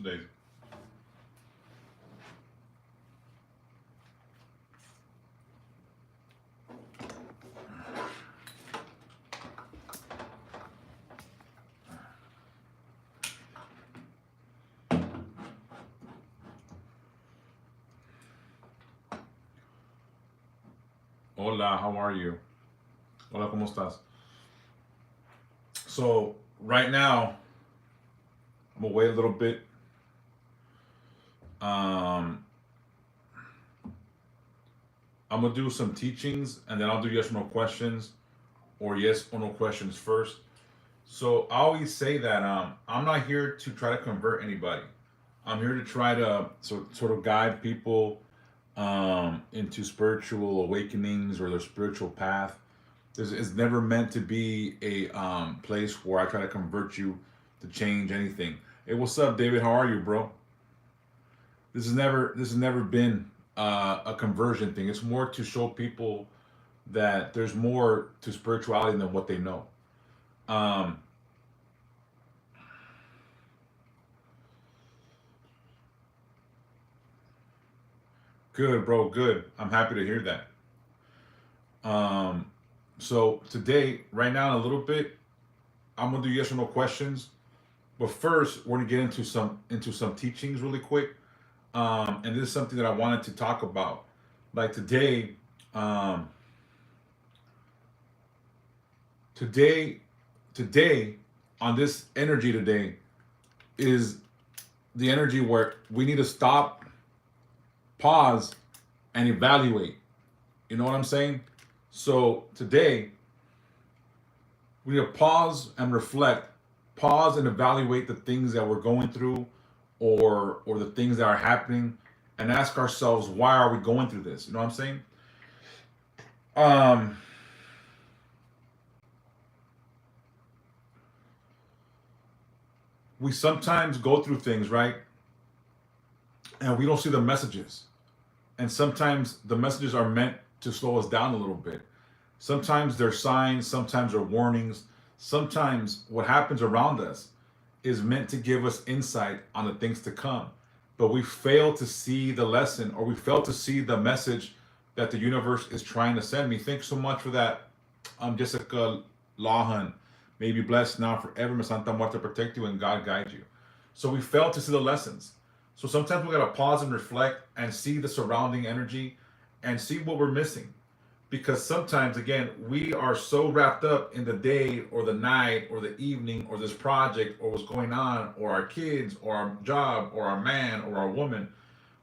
today? Hola, how are you? Hola, ¿cómo estás? So, right now, I'm gonna wait a little bit. Um, I'm gonna do some teachings and then I'll do yes or no questions or yes or no questions first. So, I always say that I'm not here to try to convert anybody. I'm here to try to sort of guide people into spiritual awakenings or their spiritual path. It's never meant to be a place where I try to convert you to change anything. Hey, what's up, David? How are you, bro? This has never been a conversion thing. It's more to show people that there's more to spirituality than what they know. Um, Good, bro. Good. I'm happy to hear that. Um, so today, right now, in a little bit, I'm gonna do yes or no questions. But first, we're gonna get into some teachings really quick. And this is something that I wanted to talk about. Like today, um, today, today, on this energy today is the energy where we need to stop, pause, and evaluate. You know what I'm saying? So today, we need to pause and reflect, pause and evaluate the things that we're going through, or the things that are happening, and ask ourselves, why are we going through this? You know what I'm saying? Um, we sometimes go through things, right? And we don't see the messages. And sometimes the messages are meant to slow us down a little bit. Sometimes they're signs, sometimes they're warnings. Sometimes what happens around us is meant to give us insight on the things to come. But we fail to see the lesson, or we fail to see the message that the universe is trying to send me. Thanks so much for that, Jessica Lawhan. May you be blessed now forever. May Santa Muerte protect you and God guide you. So we fail to see the lessons. So sometimes we gotta pause and reflect and see the surrounding energy and see what we're missing. Because sometimes, again, we are so wrapped up in the day or the night or the evening or this project or what's going on or our kids or our job or our man or our woman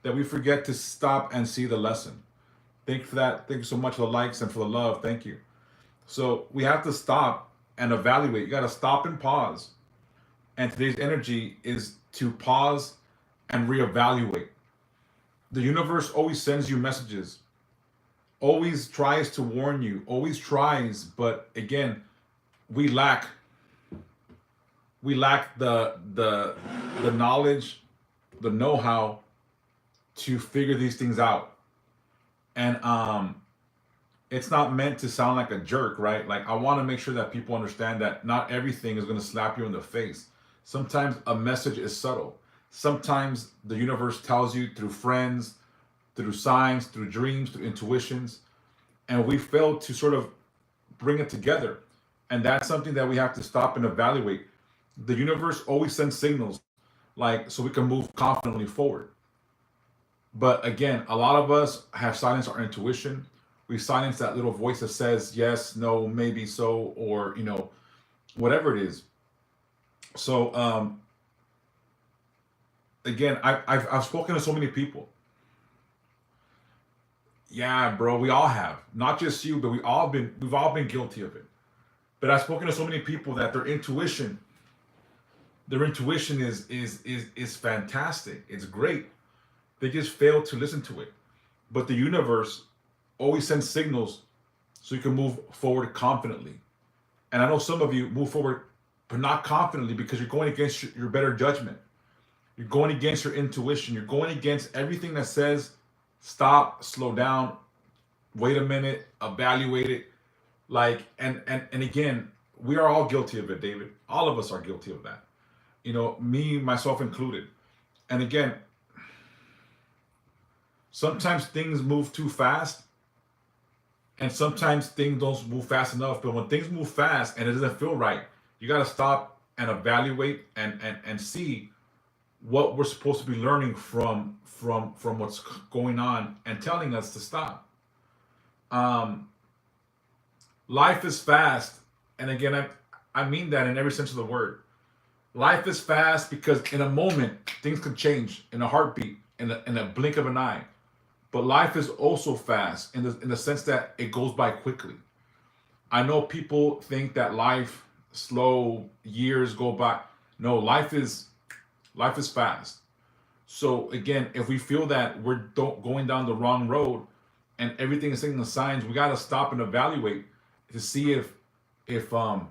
that we forget to stop and see the lesson. Thank you for that. Thank you so much for the likes and for the love. Thank you. So we have to stop and evaluate. You got to stop and pause. And today's energy is to pause and reevaluate. The universe always sends you messages, always tries to warn you, always tries, but again, we lack we lack the knowledge, the know-how to figure these things out. And it's not meant to sound like a jerk, right? Like I want to make sure that people understand that not everything is going to slap you in the face. Sometimes a message is subtle. Sometimes the universe tells you through friends, through signs, through dreams, through intuitions, and we fail to sort of bring it together. And that's something that we have to stop and evaluate. The universe always sends signals, like so we can move confidently forward. But again, a lot of us have silenced our intuition. We silence that little voice that says yes, no, maybe so, or whatever it is. So again, I've spoken to so many people. Yeah, bro, we all have. Not just you, but we've all been guilty of it. But I've spoken to so many people that their intuition is fantastic. It's great. They just fail to listen to it. But the universe always sends signals so you can move forward confidently. And I know some of you move forward, but not confidently because you're going against your better judgment. You're going against your intuition. You're going against everything that says stop, slow down, wait a minute, evaluate it. Like, and again, we are all guilty of it, David. All of us are guilty of that. Me, myself included. And again, sometimes things move too fast, and sometimes things don't move fast enough. But when things move fast and it doesn't feel right, you got to stop and evaluate and see what we're supposed to be learning from what's going on and telling us to stop. Um, Life is fast, and again, I mean that in every sense of the word. Life is fast because in a moment things can change in a heartbeat, in a blink of an eye. But life is also fast in the sense that it goes by quickly. I know people think that life slow, years go by. No, life is fast. So again, if we feel that we're going down the wrong road and everything is taking the signs, we got to stop and evaluate to see if um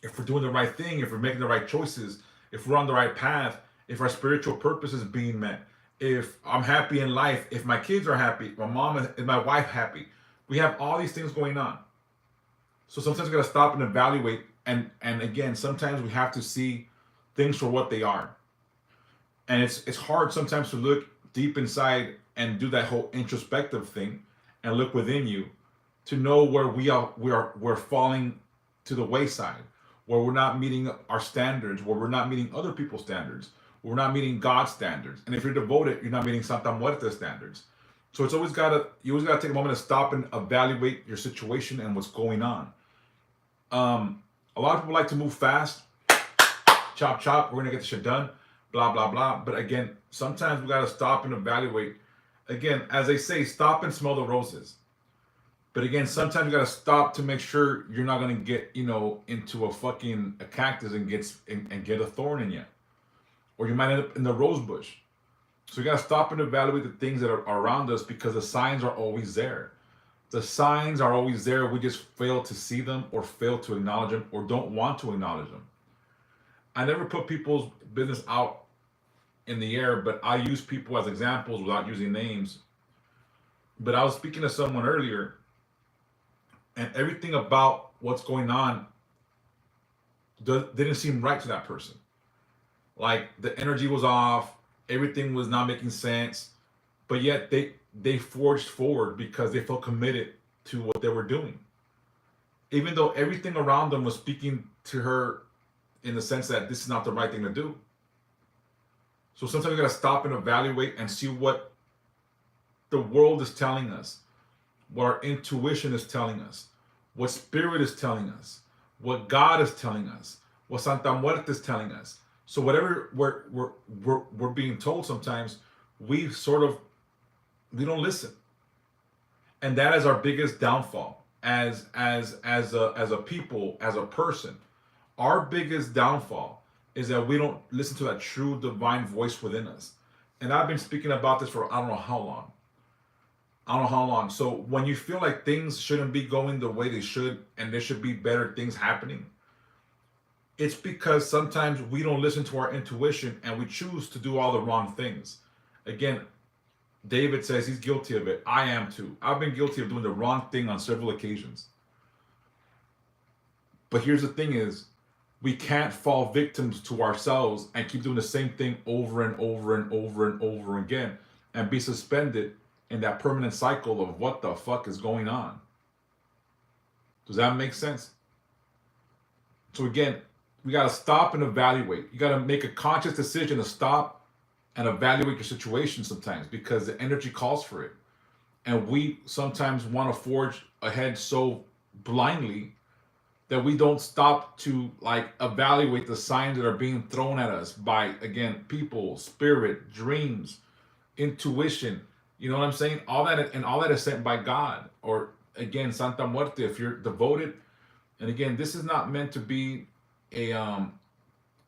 if we're doing the right thing, if we're making the right choices, if we're on the right path, if our spiritual purpose is being met, if I'm happy in life, if my kids are happy, my mom and my wife happy. We have all these things going on. So sometimes we got to stop and evaluate, and again, sometimes we have to see things for what they are. And it's hard sometimes to look deep inside and do that whole introspective thing and look within you to know where we're falling to the wayside, where we're not meeting our standards, where we're not meeting other people's standards, where we're not meeting God's standards. And if you're devoted, you're not meeting Santa Muerte standards. So you always gotta take a moment to stop and evaluate your situation and what's going on. A lot of people like to move fast, chop chop, we're gonna get the shit done, blah blah blah. But again, sometimes we gotta stop and evaluate. Again, as they say, stop and smell the roses. But again, sometimes you gotta stop to make sure you're not gonna get, into a cactus and get a thorn in you, or you might end up in the rose bush. So you gotta stop and evaluate the things that are around us because the signs are always there. The signs are always there. We just fail to see them, or fail to acknowledge them, or don't want to acknowledge them. I never put people's business out in the air, but I use people as examples without using names. But I was speaking to someone earlier, and everything about what's going on didn't seem right to that person. Like the energy was off, everything was not making sense, but yet they forged forward because they felt committed to what they were doing, even though everything around them was speaking to her in the sense that this is not the right thing to do. So sometimes we gotta stop and evaluate and see what the world is telling us, what our intuition is telling us, what spirit is telling us, what God is telling us, what Santa Muerte is telling us. So whatever we're being told, sometimes we sort of we don't listen, and that is our biggest downfall as a people, as a person. Our biggest downfall is that we don't listen to that true divine voice within us. And I've been speaking about this for I don't know how long. I don't know how long. So when you feel like things shouldn't be going the way they should and there should be better things happening, it's because sometimes we don't listen to our intuition and we choose to do all the wrong things. Again, David says he's guilty of it. I am too. I've been guilty of doing the wrong thing on several occasions. But here's the thing is, we can't fall victims to ourselves and keep doing the same thing over and over and over and over again and be suspended in that permanent cycle of what the fuck is going on. Does that make sense? So again, we got to stop and evaluate. You got to make a conscious decision to stop and evaluate your situation sometimes because the energy calls for it. And we sometimes want to forge ahead so blindly that we don't stop to like evaluate the signs that are being thrown at us by, again, people, spirit, dreams, intuition. You know what I'm saying? All that is sent by God, or again, Santa Muerte. If you're devoted, and again, this is not meant to be a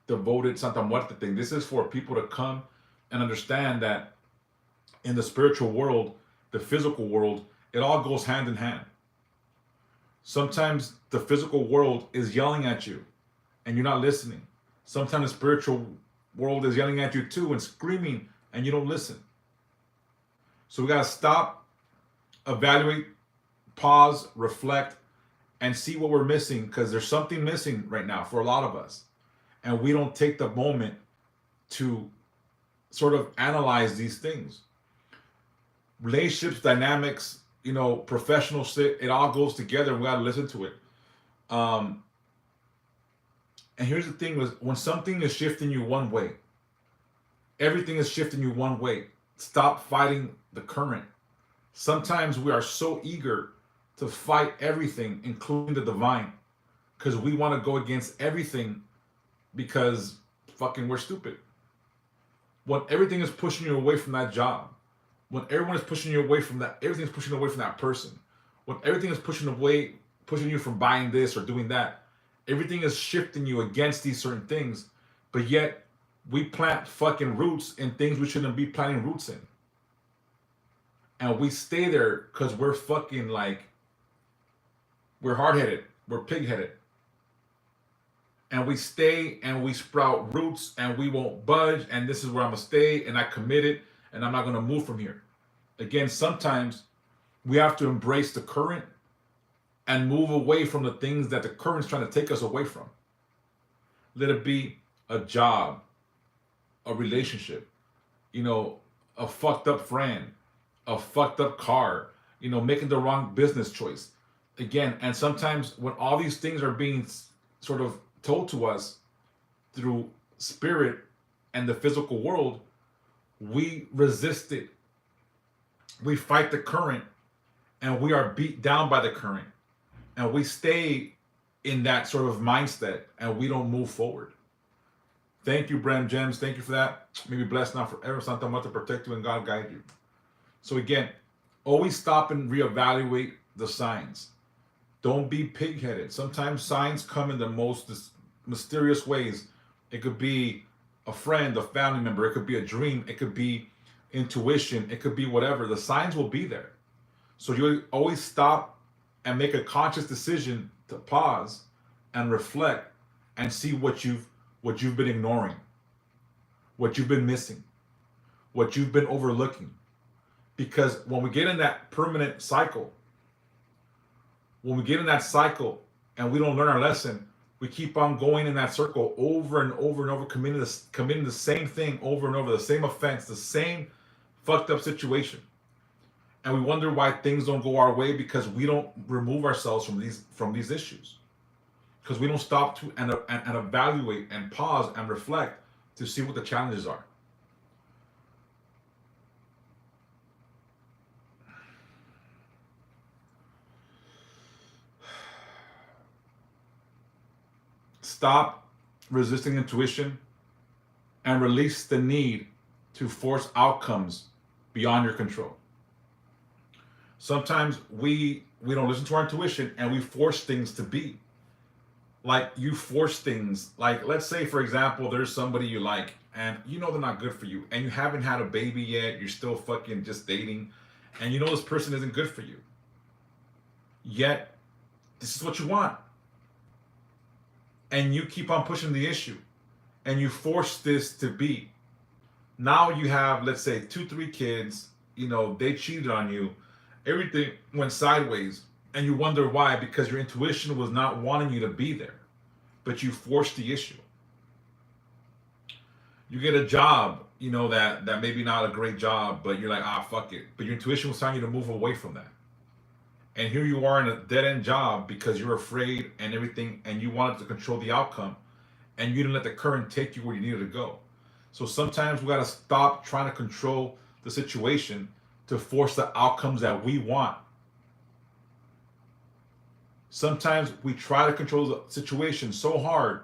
devoted Santa Muerte thing. This is for people to come and understand that in the spiritual world, the physical world, it all goes hand in hand. Sometimes the physical world is yelling at you and you're not listening. Sometimes the spiritual world is yelling at you too and screaming and you don't listen. So we got to stop, evaluate, pause, reflect, and see what we're missing, because there's something missing right now for a lot of us. And we don't take the moment to sort of analyze these things. Relationships, dynamics, professional shit, it all goes together and we gotta listen to it. Um, and here's the thing was when something is shifting you one way, everything is shifting you one way. Stop fighting the current. Sometimes we are so eager to fight everything, including the divine, because we want to go against everything because fucking we're stupid. When everything is pushing you away from that job, when everyone is pushing you away from that, everything is pushing away from that person. When everything is pushing you from buying this or doing that, everything is shifting you against these certain things. But yet we plant fucking roots in things we shouldn't be planting roots in. And we stay there because we're fucking like, we're hard-headed, we're pig-headed. And we stay and we sprout roots and we won't budge. And this is where I'm going to stay. And I committed and I'm not going to move from here. Again, sometimes we have to embrace the current and move away from the things that the current's trying to take us away from. Let it be a job, a relationship, a fucked up friend, a fucked up car, making the wrong business choice. Again, and sometimes when all these things are being sort of told to us through spirit and the physical world, we resist it. We fight the current and we are beat down by the current. And we stay in that sort of mindset and we don't move forward. Thank you, Bram Gems. Thank you for that. May be blessed now forever. Santa Muerte protect you and God guide you. So again, always stop and reevaluate the signs. Don't be pig-headed. Sometimes signs come in the most mysterious ways. It could be a friend, a family member. It could be a dream. It could be intuition. It could be whatever. The signs will be there. So you always stop and make a conscious decision to pause and reflect and see what you've been ignoring, what you've been missing, what you've been overlooking. Because when we get in that permanent cycle, when we get in that cycle and we don't learn our lesson, we keep on going in that circle over and over and over, committing the same thing over and over, the same offense, the same fucked up situation. And we wonder why things don't go our way because we don't remove ourselves from these issues. Because we don't stop to and evaluate and pause and reflect to see what the challenges are. Stop resisting intuition and release the need to force outcomes beyond your control. Sometimes we don't listen to our intuition and we force things to be. Like you force things, like let's say for example, there's somebody you like and they're not good for you and you haven't had a baby yet, you're still fucking just dating and this person isn't good for you. Yet, this is what you want. And you keep on pushing the issue and you force this to be. Now you have, let's say 2-3 kids, they cheated on you. Everything went sideways and you wonder why, because your intuition was not wanting you to be there, but you forced the issue. You get a job, that maybe not a great job, but you're like, fuck it. But your intuition was telling you to move away from that. And here you are in a dead-end job because you're afraid and everything, and you wanted to control the outcome, and you didn't let the current take you where you needed to go. So sometimes we got to stop trying to control the situation to force the outcomes that we want. Sometimes we try to control the situation so hard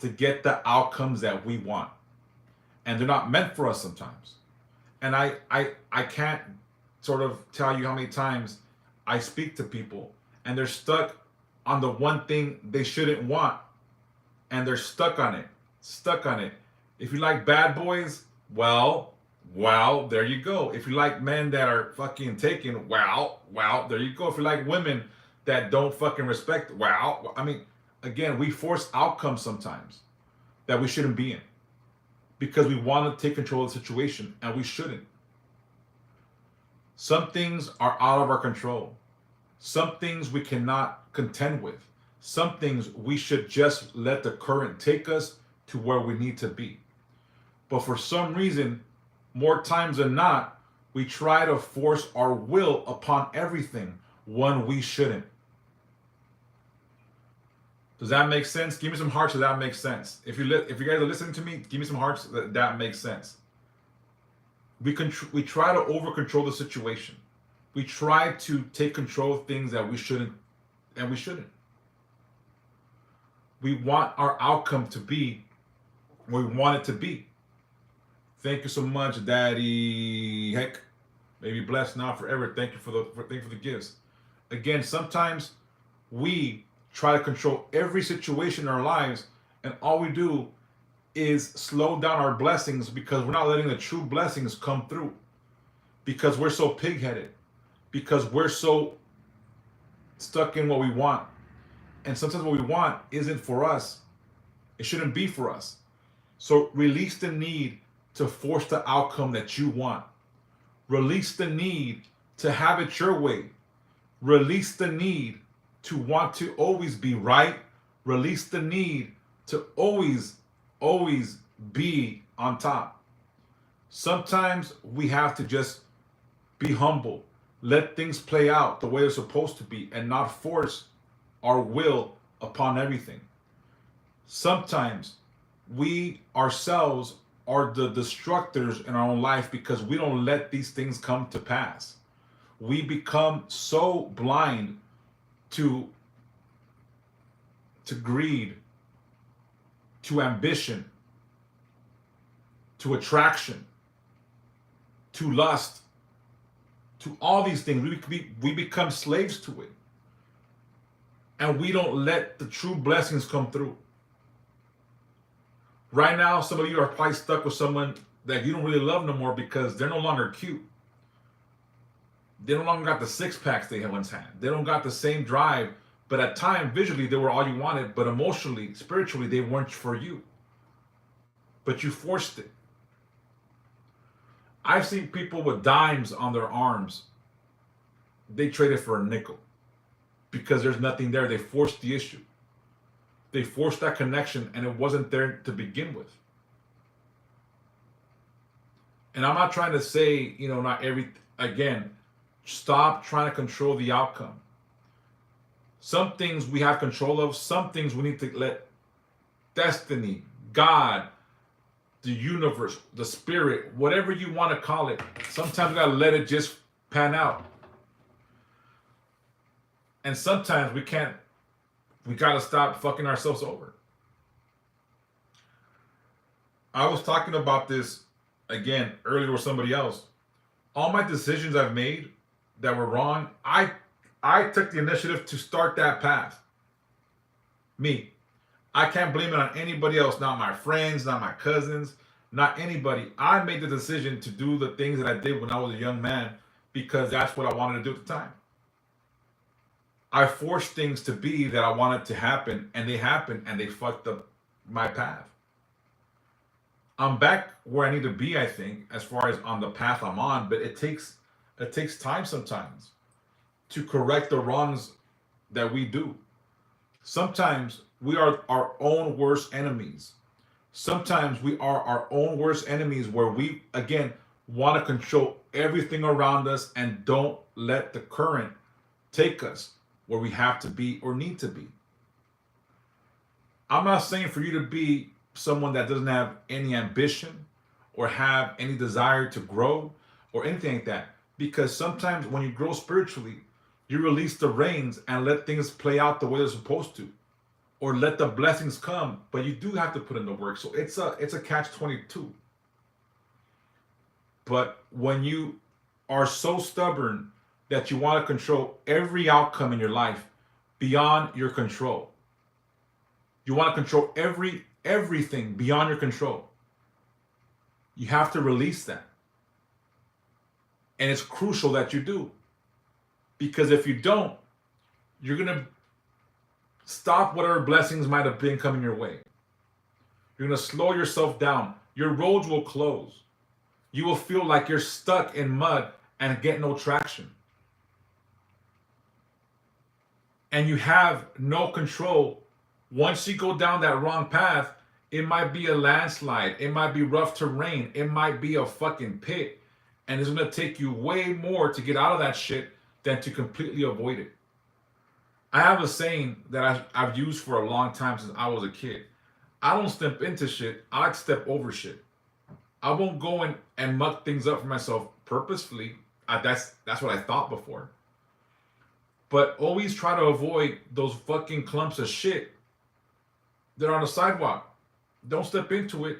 to get the outcomes that we want. And they're not meant for us sometimes. And I can't sort of tell you how many times I speak to people and they're stuck on the one thing they shouldn't want. And they're stuck on it. If you like bad boys, well, there you go. If you like men that are fucking taken, well, there you go. If you like women that don't fucking respect, again, we force outcomes sometimes that we shouldn't be in because we want to take control of the situation and we shouldn't. Some things are out of our control. Some things we cannot contend with. Some things we should just let the current take us to where we need to be. But for some reason, more times than not, we try to force our will upon everything when we shouldn't. Does that make sense? Give me some hearts if that makes sense. If you guys are listening to me, give me some hearts that makes sense. We try to over control the situation. We try to take control of things that we shouldn't, and we shouldn't. We want our outcome to be what we want it to be. Thank you so much, Daddy. Heck, may be blessed now forever. Thank you thank you for the gifts. Again, sometimes we try to control every situation in our lives, and all we do is slow down our blessings because we're not letting the true blessings come through. Because we're so pig-headed. Because we're so stuck in what we want. And sometimes what we want isn't for us. It shouldn't be for us. So release the need to force the outcome that you want. Release the need to have it your way. Release the need to want to always be right. Release the need to always be on top. Sometimes we have to just be humble. Let things play out the way they're supposed to be and not force our will upon everything. Sometimes we ourselves are the destructors in our own life because we don't let these things come to pass. We become so blind to greed, to ambition, to attraction, to lust, to all these things. We become slaves to it. And we don't let the true blessings come through. Right now, some of you are probably stuck with someone that you don't really love no more because they're no longer cute. They no longer got the six packs they once had. They don't got the same drive. But at times, visually, they were all you wanted. But emotionally, spiritually, they weren't for you. But you forced it. I've seen people with dimes on their arms. They traded for a nickel. Because there's nothing there. They forced the issue. They forced that connection and it wasn't there to begin with. And I'm not trying to say, not again, stop trying to control the outcome. Some things we have control of, some things we need to let destiny, God, the universe, the spirit, whatever you want to call it, sometimes we gotta let it just pan out. And sometimes we gotta stop fucking ourselves over. I was talking about this again earlier with somebody else. All my decisions I've made that were wrong, I took the initiative to start that path. Me. I can't blame it on anybody else, not my friends, not my cousins, not anybody. I made the decision to do the things that I did when I was a young man because that's what I wanted to do at the time. I forced things to be that I wanted to happen, and they happened, and they fucked up my path. I'm back where I need to be, I think, as far as on the path I'm on, but it takes time sometimes to correct the wrongs that we do. Sometimes we are our own worst enemies. Sometimes we are our own worst enemies where we, again, want to control everything around us and don't let the current take us where we have to be or need to be. I'm not saying for you to be someone that doesn't have any ambition or have any desire to grow or anything like that. Because sometimes when you grow spiritually, you release the reins and let things play out the way they're supposed to. Or let the blessings come, but you do have to put in the work. So it's a catch-22. But when you are so stubborn that you want to control every outcome in your life beyond your control, you want to control everything beyond your control, you have to release that. And it's crucial that you do. Because if you don't, you're going to stop whatever blessings might have been coming your way. You're going to slow yourself down. Your roads will close. You will feel like you're stuck in mud and get no traction. And you have no control. Once you go down that wrong path, It might be a landslide. It might be rough terrain. It might be a fucking pit. And it's going to take you way more to get out of that shit than to completely avoid it. I have a saying that I've used for a long time since I was a kid. I don't step into shit. I like to step over shit. I won't go in and muck things up for myself purposefully. That's what I thought before. But always try to avoid those fucking clumps of shit that are on the sidewalk. Don't step into it.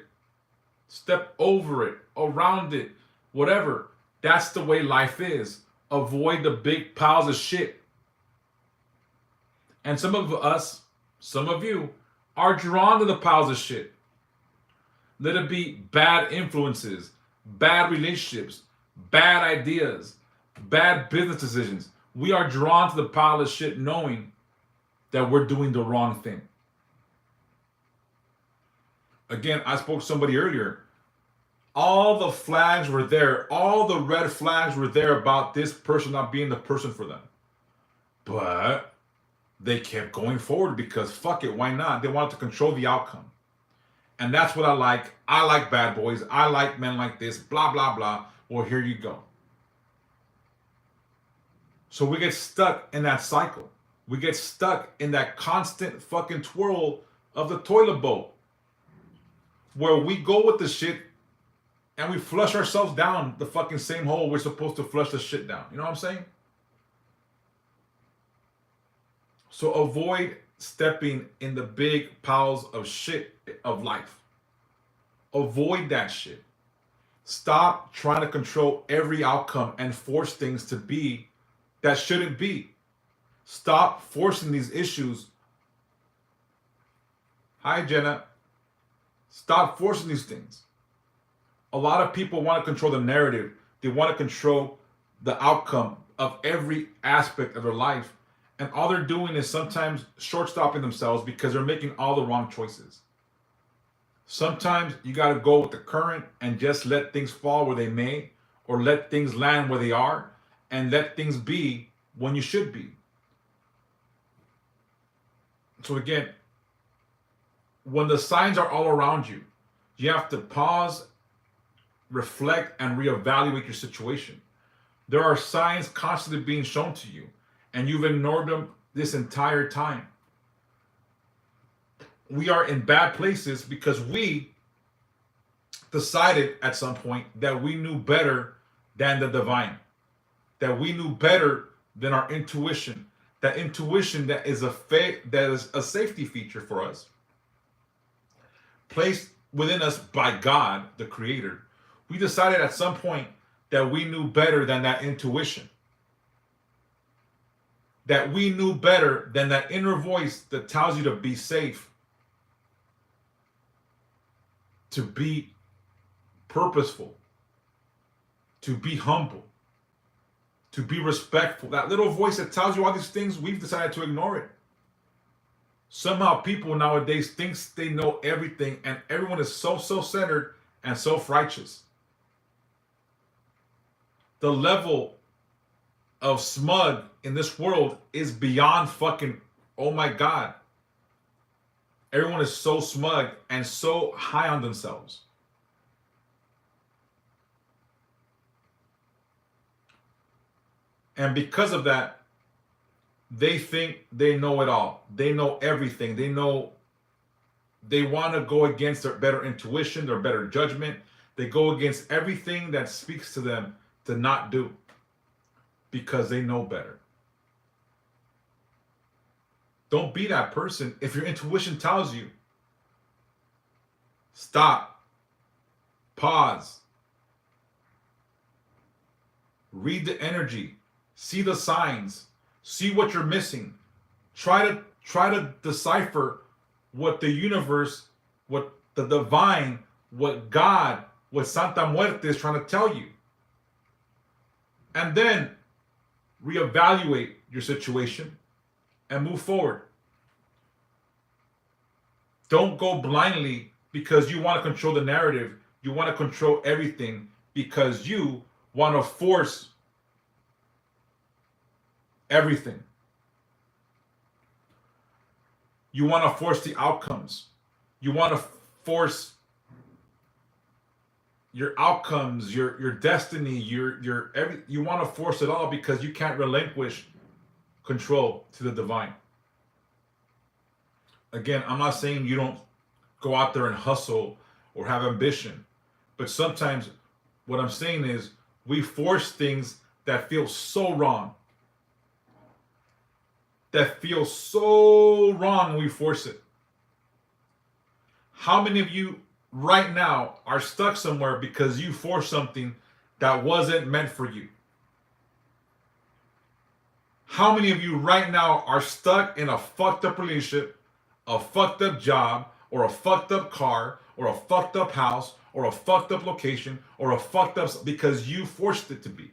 Step over it, around it, whatever. That's the way life is. Avoid the big piles of shit. And some of us, some of you, are drawn to the piles of shit. Let it be bad influences, bad relationships, bad ideas, bad business decisions. We are drawn to the pile of shit knowing that we're doing the wrong thing. Again, I spoke to somebody earlier. All the flags were there. All the red flags were there about this person not being the person for them. But they kept going forward because fuck it, why not? They wanted to control the outcome. And that's what I like. I like bad boys. I like men like this, blah, blah, blah. Well, here you go. So we get stuck in that cycle. We get stuck in that constant fucking twirl of the toilet bowl where we go with the shit and we flush ourselves down the fucking same hole we're supposed to flush the shit down. You know what I'm saying? So avoid stepping in the big piles of shit of life. Avoid that shit. Stop trying to control every outcome and force things to be that shouldn't be. Stop forcing these issues. Hi, Jenna. Stop forcing these things. A lot of people want to control the narrative. They want to control the outcome of every aspect of their life. And all they're doing is sometimes short-stopping themselves because they're making all the wrong choices. Sometimes you got to go with the current and just let things fall where they may, or let things land where they are, and let things be when you should be. So again, when the signs are all around you, you have to pause, reflect, and reevaluate your situation. There are signs constantly being shown to you, and you've ignored them this entire time. We are in bad places because we decided at some point that we knew better than the divine, that we knew better than our intuition, that intuition that is a safety feature for us, placed within us by God, the Creator. We decided at some point that we knew better than that intuition, that we knew better than that inner voice that tells you to be safe, to be purposeful, to be humble, to be respectful. That little voice that tells you all these things, we've decided to ignore it. Somehow people nowadays think they know everything, and everyone is so self-centered and self-righteous. The level of smug in this world is beyond fucking, oh my God. Everyone is so smug and so high on themselves. And because of that, they think they know it all. They know everything. They want to go against their better intuition, their better judgment. They go against everything that speaks to them to not do because they know better. Don't be that person. If your intuition tells you, stop, pause, read the energy, see the signs, see what you're missing. Try to decipher what the universe, what the divine, what God, what Santa Muerte is trying to tell you. And then reevaluate your situation and move forward. Don't go blindly because you want to control the narrative. You want to control everything because you want to force everything. You want to force the outcomes. You want to force your outcomes, your destiny, your every, you want to force it all because you can't relinquish control to the divine. Again, I'm not saying you don't go out there and hustle or have ambition, but sometimes what I'm saying is we force things that feel so wrong. That feels so wrong when we force it. How many of you right now are stuck somewhere because you forced something that wasn't meant for you? How many of you right now are stuck in a fucked up relationship, a fucked up job, or a fucked up car, or a fucked up house, or a fucked up location, or a fucked up because you forced it to be?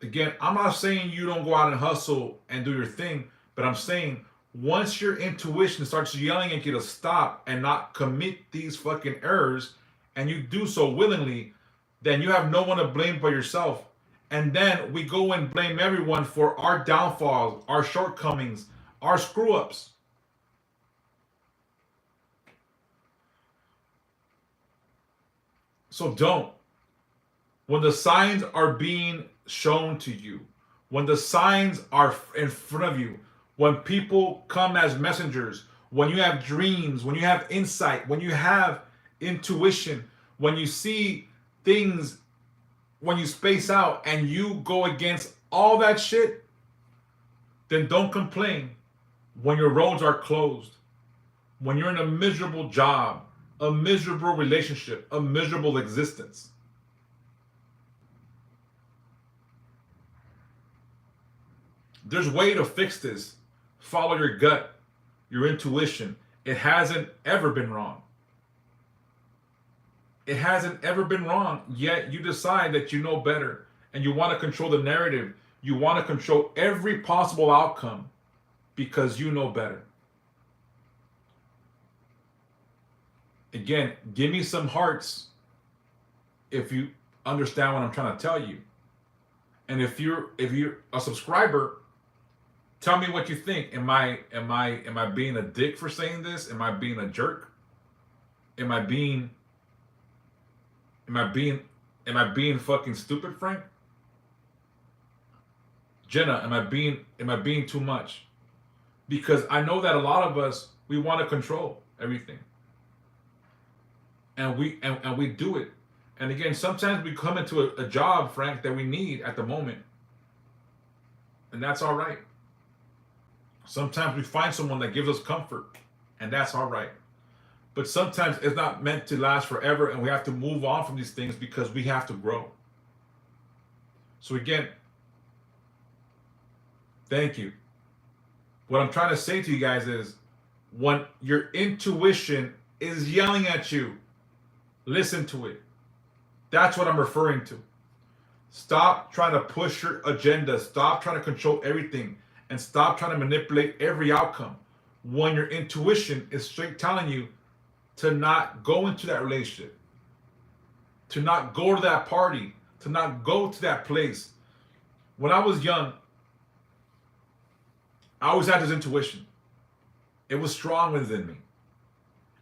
Again, I'm not saying you don't go out and hustle and do your thing, but I'm saying once your intuition starts yelling at you to stop and not commit these fucking errors, and you do so willingly, then you have no one to blame but yourself. And then we go and blame everyone for our downfalls, our shortcomings, our screw ups. So don't. When the signs are being shown to you, when the signs are in front of you, when people come as messengers, when you have dreams, when you have insight, when you have intuition, when you see things, when you space out and you go against all that shit, then don't complain when your roads are closed, when you're in a miserable job, a miserable relationship, a miserable existence. There's a way to fix this. Follow your gut, your intuition. It hasn't ever been wrong. It hasn't ever been wrong, yet you decide that you know better and you want to control the narrative. You want to control every possible outcome because you know better. Again, give me some hearts if you understand what I'm trying to tell you. And if you're a subscriber, tell me what you think. Am I being a dick for saying this? Am I being a jerk? Am I being fucking stupid, Frank? Jenna, am I being too much? Because I know that a lot of us, we want to control everything. And we do it. And again, sometimes we come into a job, Frank, that we need at the moment. And that's all right. Sometimes we find someone that gives us comfort, and that's all right. But sometimes it's not meant to last forever, and we have to move on from these things because we have to grow. So again, thank you. What I'm trying to say to you guys is, when your intuition is yelling at you, listen to it. That's what I'm referring to. Stop trying to push your agenda. Stop trying to control everything. And stop trying to manipulate every outcome. When your intuition is straight telling you to not go into that relationship, to not go to that party, to not go to that place. When I was young, I always had this intuition. It was strong within me.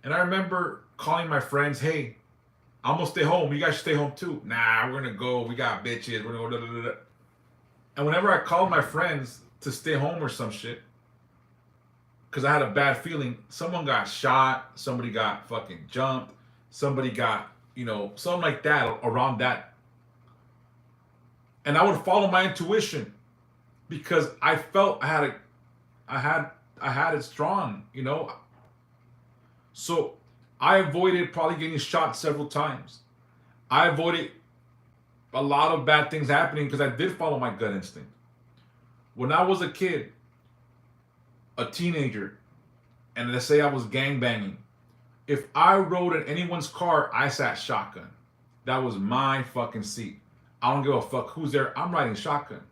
And I remember calling my friends, hey, I'm gonna stay home. You guys should stay home too. Nah, we're gonna go. We got bitches. We're gonna go. Da, da, da, da. And whenever I called my friends to stay home or some shit, because I had a bad feeling, someone got shot, somebody got fucking jumped, somebody got, something like that around that. And I would follow my intuition because I felt I had it strong, So I avoided probably getting shot several times. I avoided a lot of bad things happening because I did follow my gut instinct. When I was a kid, a teenager, and let's say I was gangbanging, if I rode in anyone's car, I sat shotgun. That was my fucking seat. I don't give a fuck who's there. I'm riding shotgun.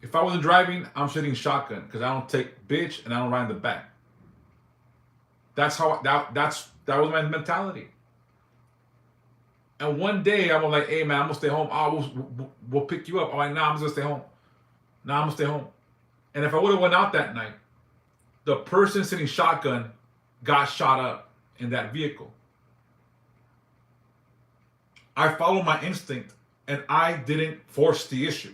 If I wasn't driving, I'm sitting shotgun because I don't take bitch and I don't ride in the back. That's how that was my mentality. And one day I was like, hey man, I'm gonna stay home. Oh, we'll pick you up. I'm like, nah, I'm just gonna stay home. Nah, I'm gonna stay home. And if I would have went out that night, The person sitting shotgun got shot up in that vehicle. I followed my instinct and I didn't force the issue.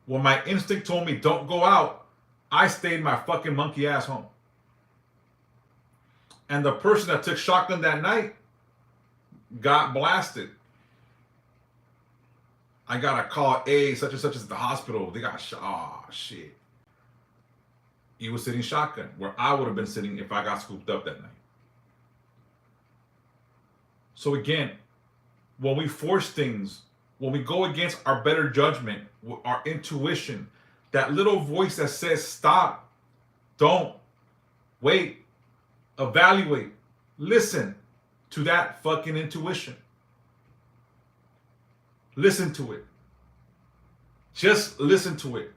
When my instinct told me don't go out, I stayed my fucking monkey ass home. And the person that took shotgun that night got blasted. I got a call, such and such is at the hospital. They got shot. Oh, shit. He was sitting shotgun where I would have been sitting if I got scooped up that night. So again, when we force things, when we go against our better judgment, our intuition, that little voice that says stop, don't, wait, evaluate, listen to that fucking intuition. Listen to it. Just listen to it.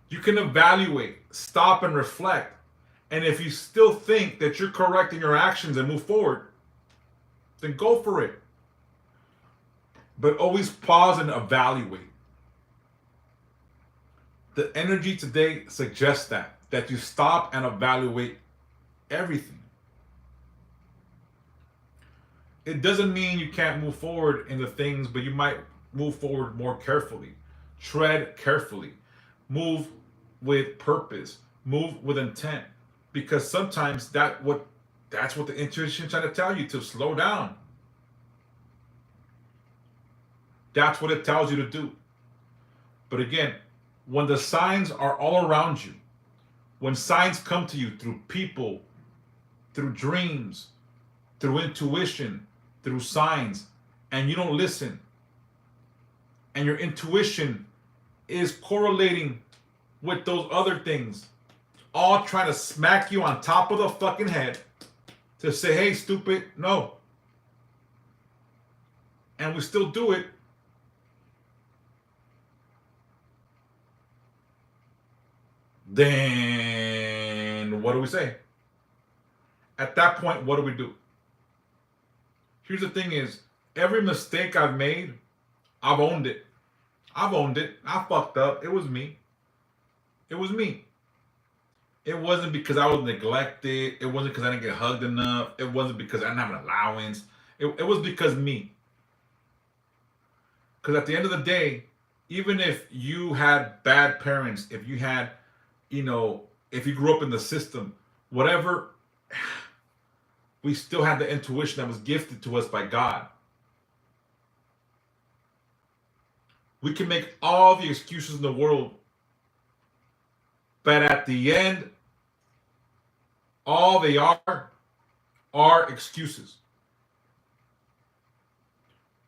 You can evaluate, stop and reflect. And if you still think that you're correct in your actions and move forward, then go for it. But always pause and evaluate. The energy today suggests that you stop and evaluate everything. It doesn't mean you can't move forward in the things, but you might move forward more carefully. Tread carefully. Move with purpose. Move with intent. Because sometimes that's what the intuition is trying to tell you, to slow down. That's what it tells you to do. But again, when the signs are all around you, when signs come to you through people, through dreams, through intuition, through signs, and you don't listen, and your intuition is correlating with those other things, all trying to smack you on top of the fucking head to say, hey, stupid, no. And we still do it. Then what do we say? At that point, what do we do? Here's the thing is, every mistake I've made, I've owned it. I've owned it. I fucked up. It was me. It was me. It wasn't because I was neglected. It wasn't because I didn't get hugged enough. It wasn't because I didn't have an allowance. It was because me. Because at the end of the day, even if you had bad parents, if you had, if you grew up in the system, whatever, we still had the intuition that was gifted to us by God. We can make all the excuses in the world, but at the end, all they are excuses.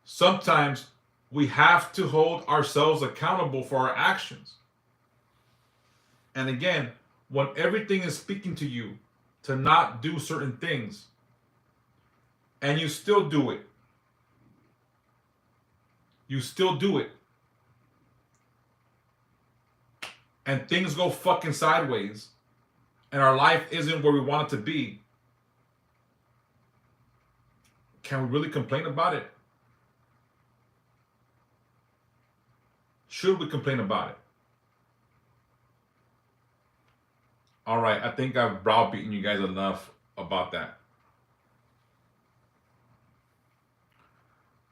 Sometimes we have to hold ourselves accountable for our actions. And again, when everything is speaking to you to not do certain things, and you still do it, and things go fucking sideways, and our life isn't where we want it to be, can we really complain about it? Should we complain about it? All right, I think I've browbeaten you guys enough about that.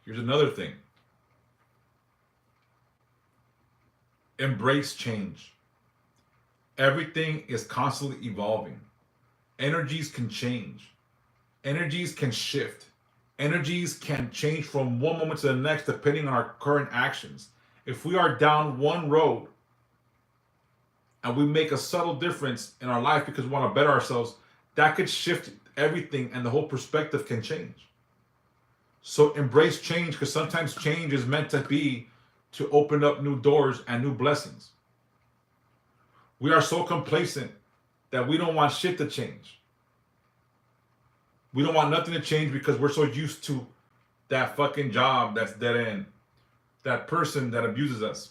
Here's another thing. Embrace change. Everything is constantly evolving. Energies can change. Energies can shift. Energies can change from one moment to the next depending on our current actions. If we are down one road and we make a subtle difference in our life because we want to better ourselves, that could shift everything and the whole perspective can change. So embrace change, because sometimes change is meant to be to open up new doors and new blessings. We are so complacent that we don't want shit to change. We don't want nothing to change because we're so used to that fucking job that's dead end, that person that abuses us,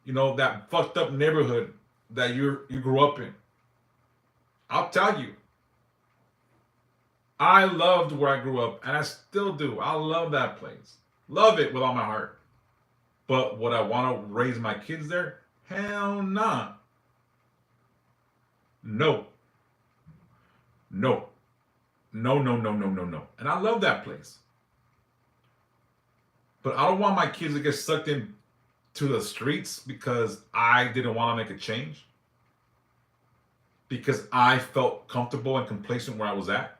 that fucked up neighborhood that you grew up in. I'll tell you, I loved where I grew up, and I still do. I love that place. Love it with all my heart. But would I want to raise my kids there? Hell nah. No. No, no, no, no, no, no, no. And I love that place. But I don't want my kids to get sucked in to the streets because I didn't want to make a change. Because I felt comfortable and complacent where I was at.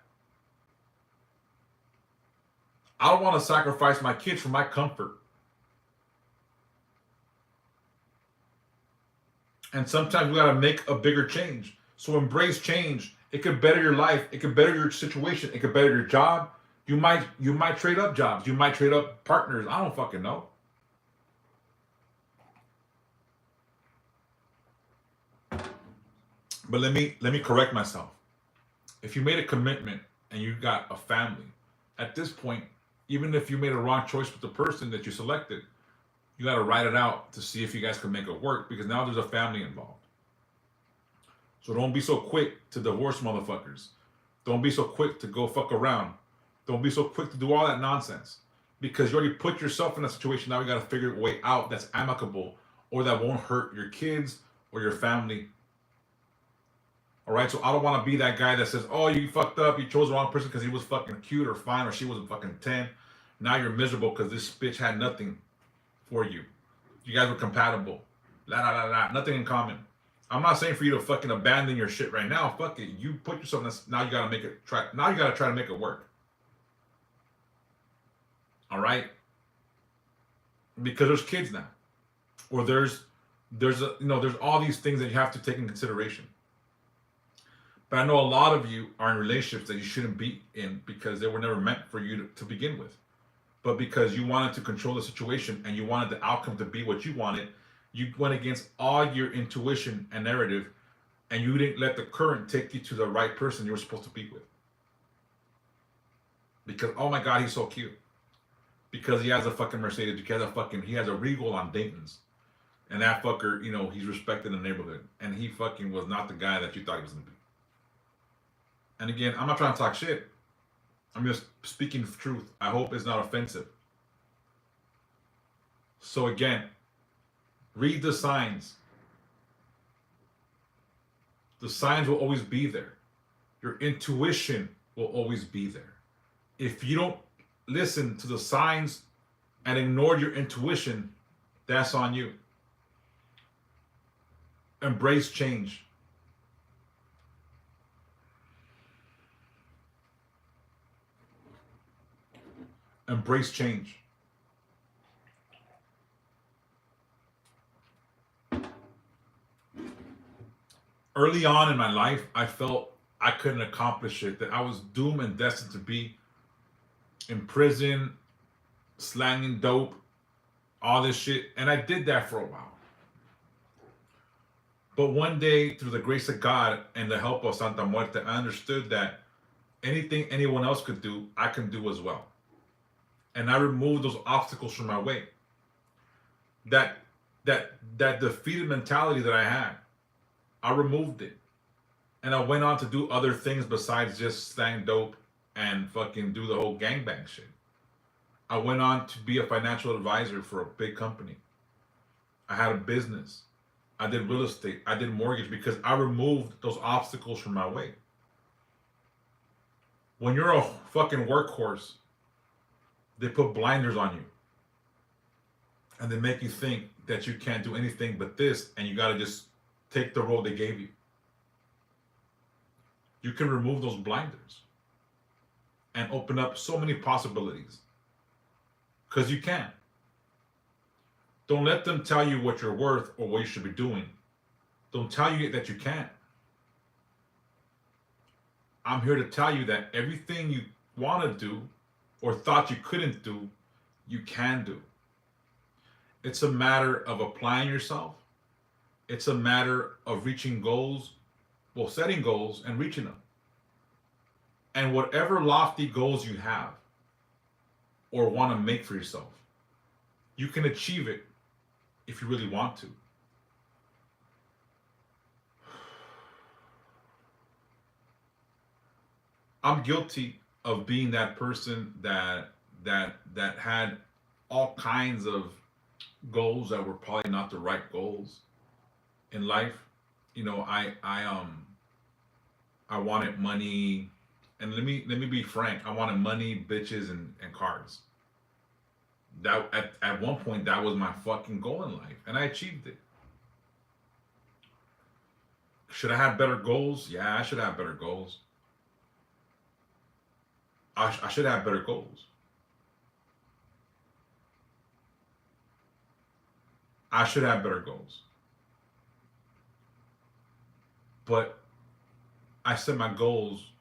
I don't want to sacrifice my kids for my comfort. And sometimes we got to make a bigger change. So embrace change. It could better your life. It could better your situation. It could better your job. You might trade up jobs. You might trade up partners. I don't fucking know. But let me correct myself. If you made a commitment and you got a family, at this point, even if you made a wrong choice with the person that you selected, you got to write it out to see if you guys can make it work because now there's a family involved. So don't be so quick to divorce motherfuckers. Don't be so quick to go fuck around. Don't be so quick to do all that nonsense because you already put yourself in a situation. Now you got to figure a way out that's amicable or that won't hurt your kids or your family. All right, so I don't want to be that guy that says, "Oh, you fucked up. You chose the wrong person because he was fucking cute or fine or she was a fucking 10. Now you're miserable because this bitch had nothing for you. You guys were compatible. La la la la. Nothing in common." I'm not saying for you to fucking abandon your shit right now. Fuck it. You put yourself in this. Now you gotta make it try. Now you gotta try to make it work. All right, because there's kids now, or there's all these things that you have to take in consideration. But I know a lot of you are in relationships that you shouldn't be in because they were never meant for you to begin with. But because you wanted to control the situation and you wanted the outcome to be what you wanted, you went against all your intuition and narrative and you didn't let the current take you to the right person you were supposed to be with. Because, oh my God, he's so cute. Because he has a fucking Mercedes, he has a Regal on Dayton's. And that fucker, he's respected in the neighborhood. And he fucking was not the guy that you thought he was going to be. And again, I'm not trying to talk shit. I'm just speaking the truth. I hope it's not offensive. So again, read the signs. The signs will always be there. Your intuition will always be there. If you don't listen to the signs and ignore your intuition, that's on you. Embrace change. Embrace change. Early on in my life, I felt I couldn't accomplish it, that I was doomed and destined to be in prison, slanging dope, all this shit. And I did that for a while. But one day, through the grace of God and the help of Santa Muerte, I understood that anything anyone else could do, I can do as well. And I removed those obstacles from my way. That defeated mentality that I had, I removed it. And I went on to do other things besides just slang dope and fucking do the whole gangbang shit. I went on to be a financial advisor for a big company. I had a business. I did real estate. I did mortgage because I removed those obstacles from my way. When you're a fucking workhorse, they put blinders on you. And they make you think that you can't do anything but this and you got to just take the road they gave you. You can remove those blinders and open up so many possibilities. Because you can. Don't let them tell you what you're worth or what you should be doing. Don't tell you that you can't. I'm here to tell you that everything you want to do or thought you couldn't do, you can do. It's a matter of applying yourself. It's a matter of reaching goals, setting goals and reaching them. And whatever lofty goals you have or want to make for yourself, you can achieve it if you really want to. I'm guilty of being that person that had all kinds of goals that were probably not the right goals in life. I wanted money, and let me be frank. I wanted money, bitches, and cars. That at one point that was my fucking goal in life, and I achieved it. Should I have better goals? Yeah, I should have better goals. I should have better goals. I should have better goals. But I set my goals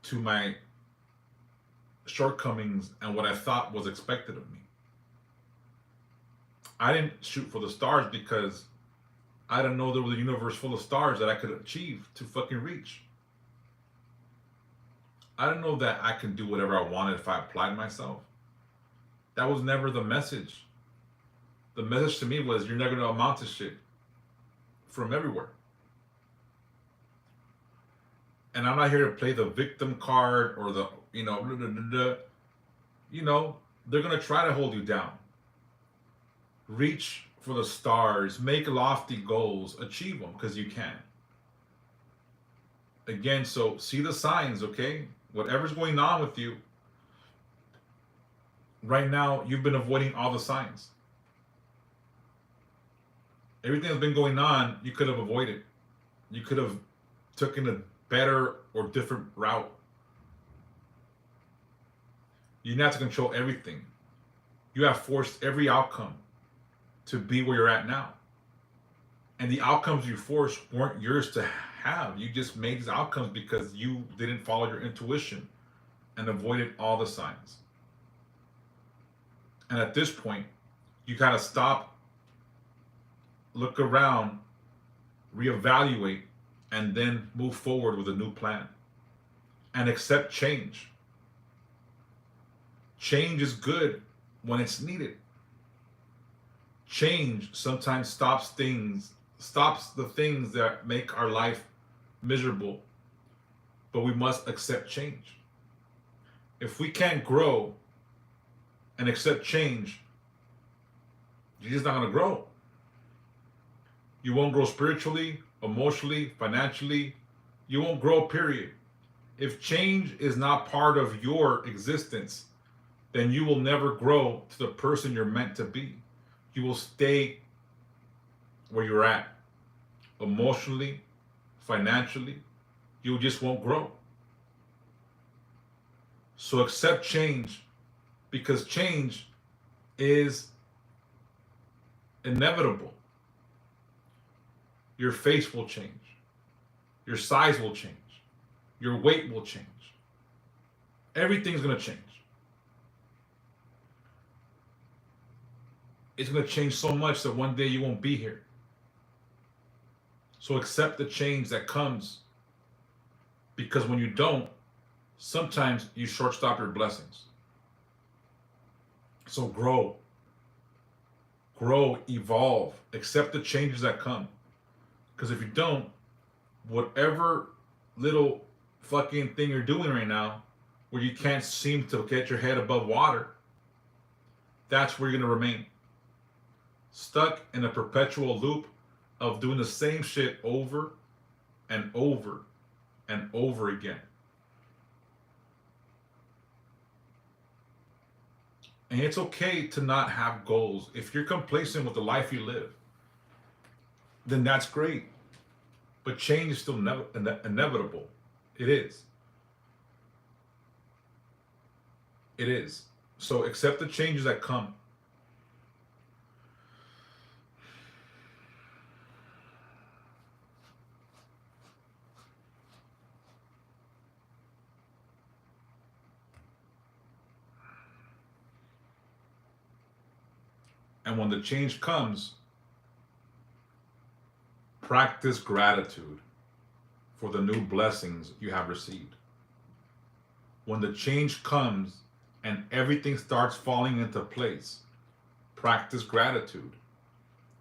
to my shortcomings and what I thought was expected of me. I didn't shoot for the stars because I didn't know there was a universe full of stars that I could achieve to fucking reach. I didn't know that I can do whatever I wanted if I applied myself. That was never the message. The message to me was you're never gonna amount to shit from everywhere. And I'm not here to play the victim card or the blah, blah, blah, blah. You know, they're gonna try to hold you down. Reach for the stars, make lofty goals, achieve them because you can. Again, so see the signs, okay? Whatever's going on with you right now, you've been avoiding all the signs. Everything that's been going on, you could have avoided. You could have taken a better or different route. You didn't have to control everything. You have forced every outcome to be where you're at now. And the outcomes you forced weren't yours to have. You just made these outcomes because you didn't follow your intuition and avoided all the signs. And at this point, you gotta stop, look around, reevaluate, and then move forward with a new plan. And accept change. Change is good when it's needed. Change sometimes stops the things that make our life miserable, but we must accept change. If we can't grow and accept change, you're just not going to grow. You won't grow spiritually, emotionally, financially. You won't grow, period. If change is not part of your existence, then you will never grow to the person you're meant to be. You will stay where you're at, emotionally, financially. You just won't grow. So accept change, because change is inevitable. Your face will change. Your size will change. Your weight will change. Everything's going to change. It's going to change so much that one day you won't be here. So accept the change that comes, because when you don't, sometimes you shortstop your blessings. So grow, evolve, accept the changes that come. Because if you don't, whatever little fucking thing you're doing right now, where you can't seem to get your head above water, that's where you're going to remain. Stuck in a perpetual loop of doing the same shit over and over and over again. And it's okay to not have goals. If you're complacent with the life you live, then that's great. But change is still inevitable. It is. It is. So accept the changes that come. And when the change comes, practice gratitude for the new blessings you have received. When the change comes and everything starts falling into place, practice gratitude.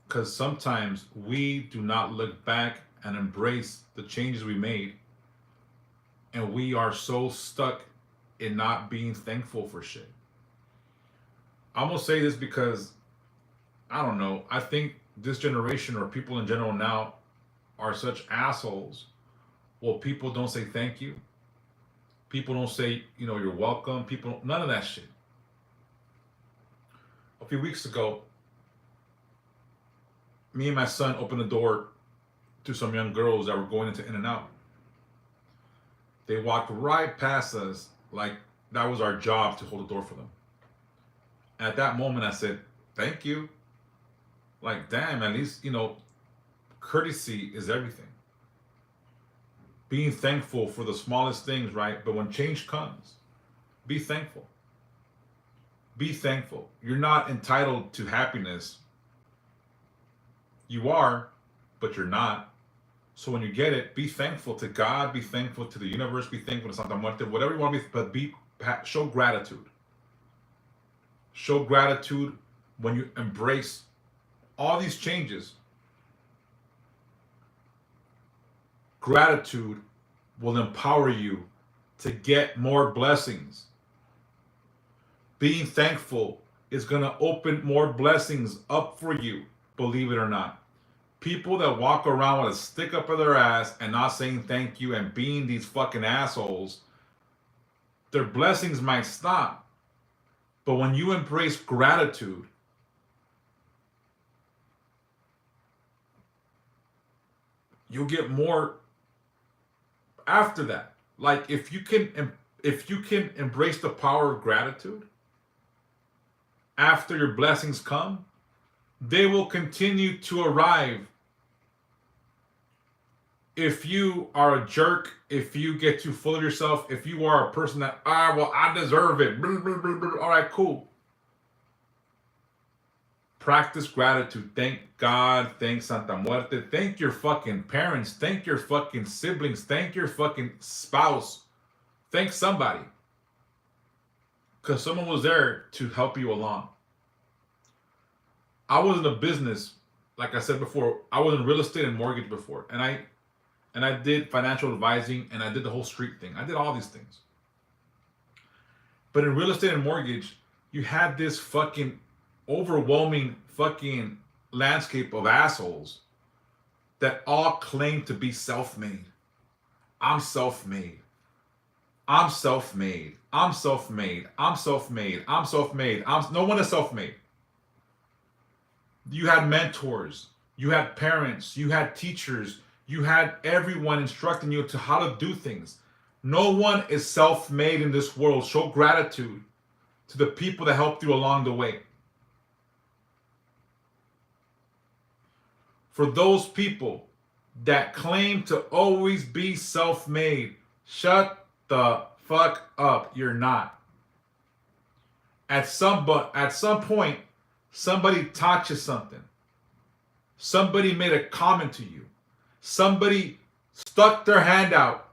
Because sometimes we do not look back and embrace the changes we made, and we are so stuck in not being thankful for shit. I'm gonna say this because I don't know. I think this generation, or people in general now, are such assholes Well, people don't say thank you. People don't say, you're welcome. None of that shit. A few weeks ago, me and my son opened the door to some young girls that were going into In-N-Out. They walked right past us like that was our job to hold the door for them. At that moment, I said, thank you. Like, damn, at least, courtesy is everything. Being thankful for the smallest things, right? But when change comes, be thankful. Be thankful. You're not entitled to happiness. You are, but you're not. So when you get it, be thankful to God, be thankful to the universe, be thankful to Santa Muerte, whatever you want to be, but show gratitude. Show gratitude when you embrace all these changes. Gratitude will empower you to get more blessings. Being thankful is going to open more blessings up for you, believe it or not. People that walk around with a stick up their ass and not saying thank you and being these fucking assholes, their blessings might stop. But when you embrace gratitude, you'll get more after that. Like if you can embrace the power of gratitude after your blessings come, they will continue to arrive. If you are a jerk, if you get too full of yourself, if you are a person that, I deserve it. Blah, blah, blah, blah. All right, cool. Practice gratitude. Thank God. Thank Santa Muerte. Thank your fucking parents. Thank your fucking siblings. Thank your fucking spouse. Thank somebody. Because someone was there to help you along. I was in a business, like I said before, I was in real estate and mortgage before. And I did financial advising and I did the whole street thing. I did all these things. But in real estate and mortgage, you had this fucking overwhelming fucking landscape of assholes that all claim to be self-made. I'm self-made. I'm self-made. I'm self-made. I'm self-made. I'm self-made. No one is self-made. You had mentors. You had parents. You had teachers. You had everyone instructing you to how to do things. No one is self-made in this world. Show gratitude to the people that helped you along the way. For those people that claim to always be self-made, shut the fuck up. You're not. At some point, somebody taught you something. Somebody made a comment to you. Somebody stuck their hand out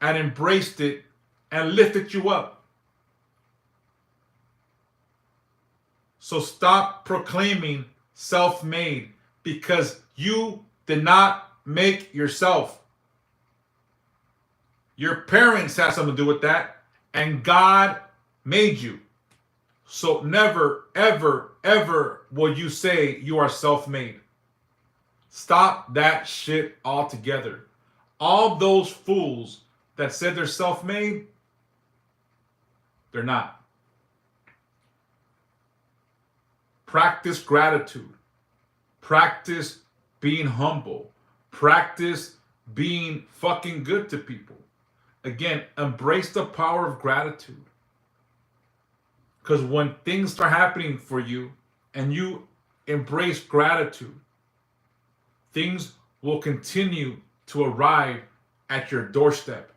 and embraced it and lifted you up. So stop proclaiming self-made because you did not make yourself. Your parents had something to do with that, and God made you. So never, ever, ever will you say you are self-made. Stop that shit altogether. All those fools that said they're self-made, they're not. Practice gratitude. Practice being humble. Practice being fucking good to people. Again, embrace the power of gratitude. Because when things start happening for you and you embrace gratitude, things will continue to arrive at your doorstep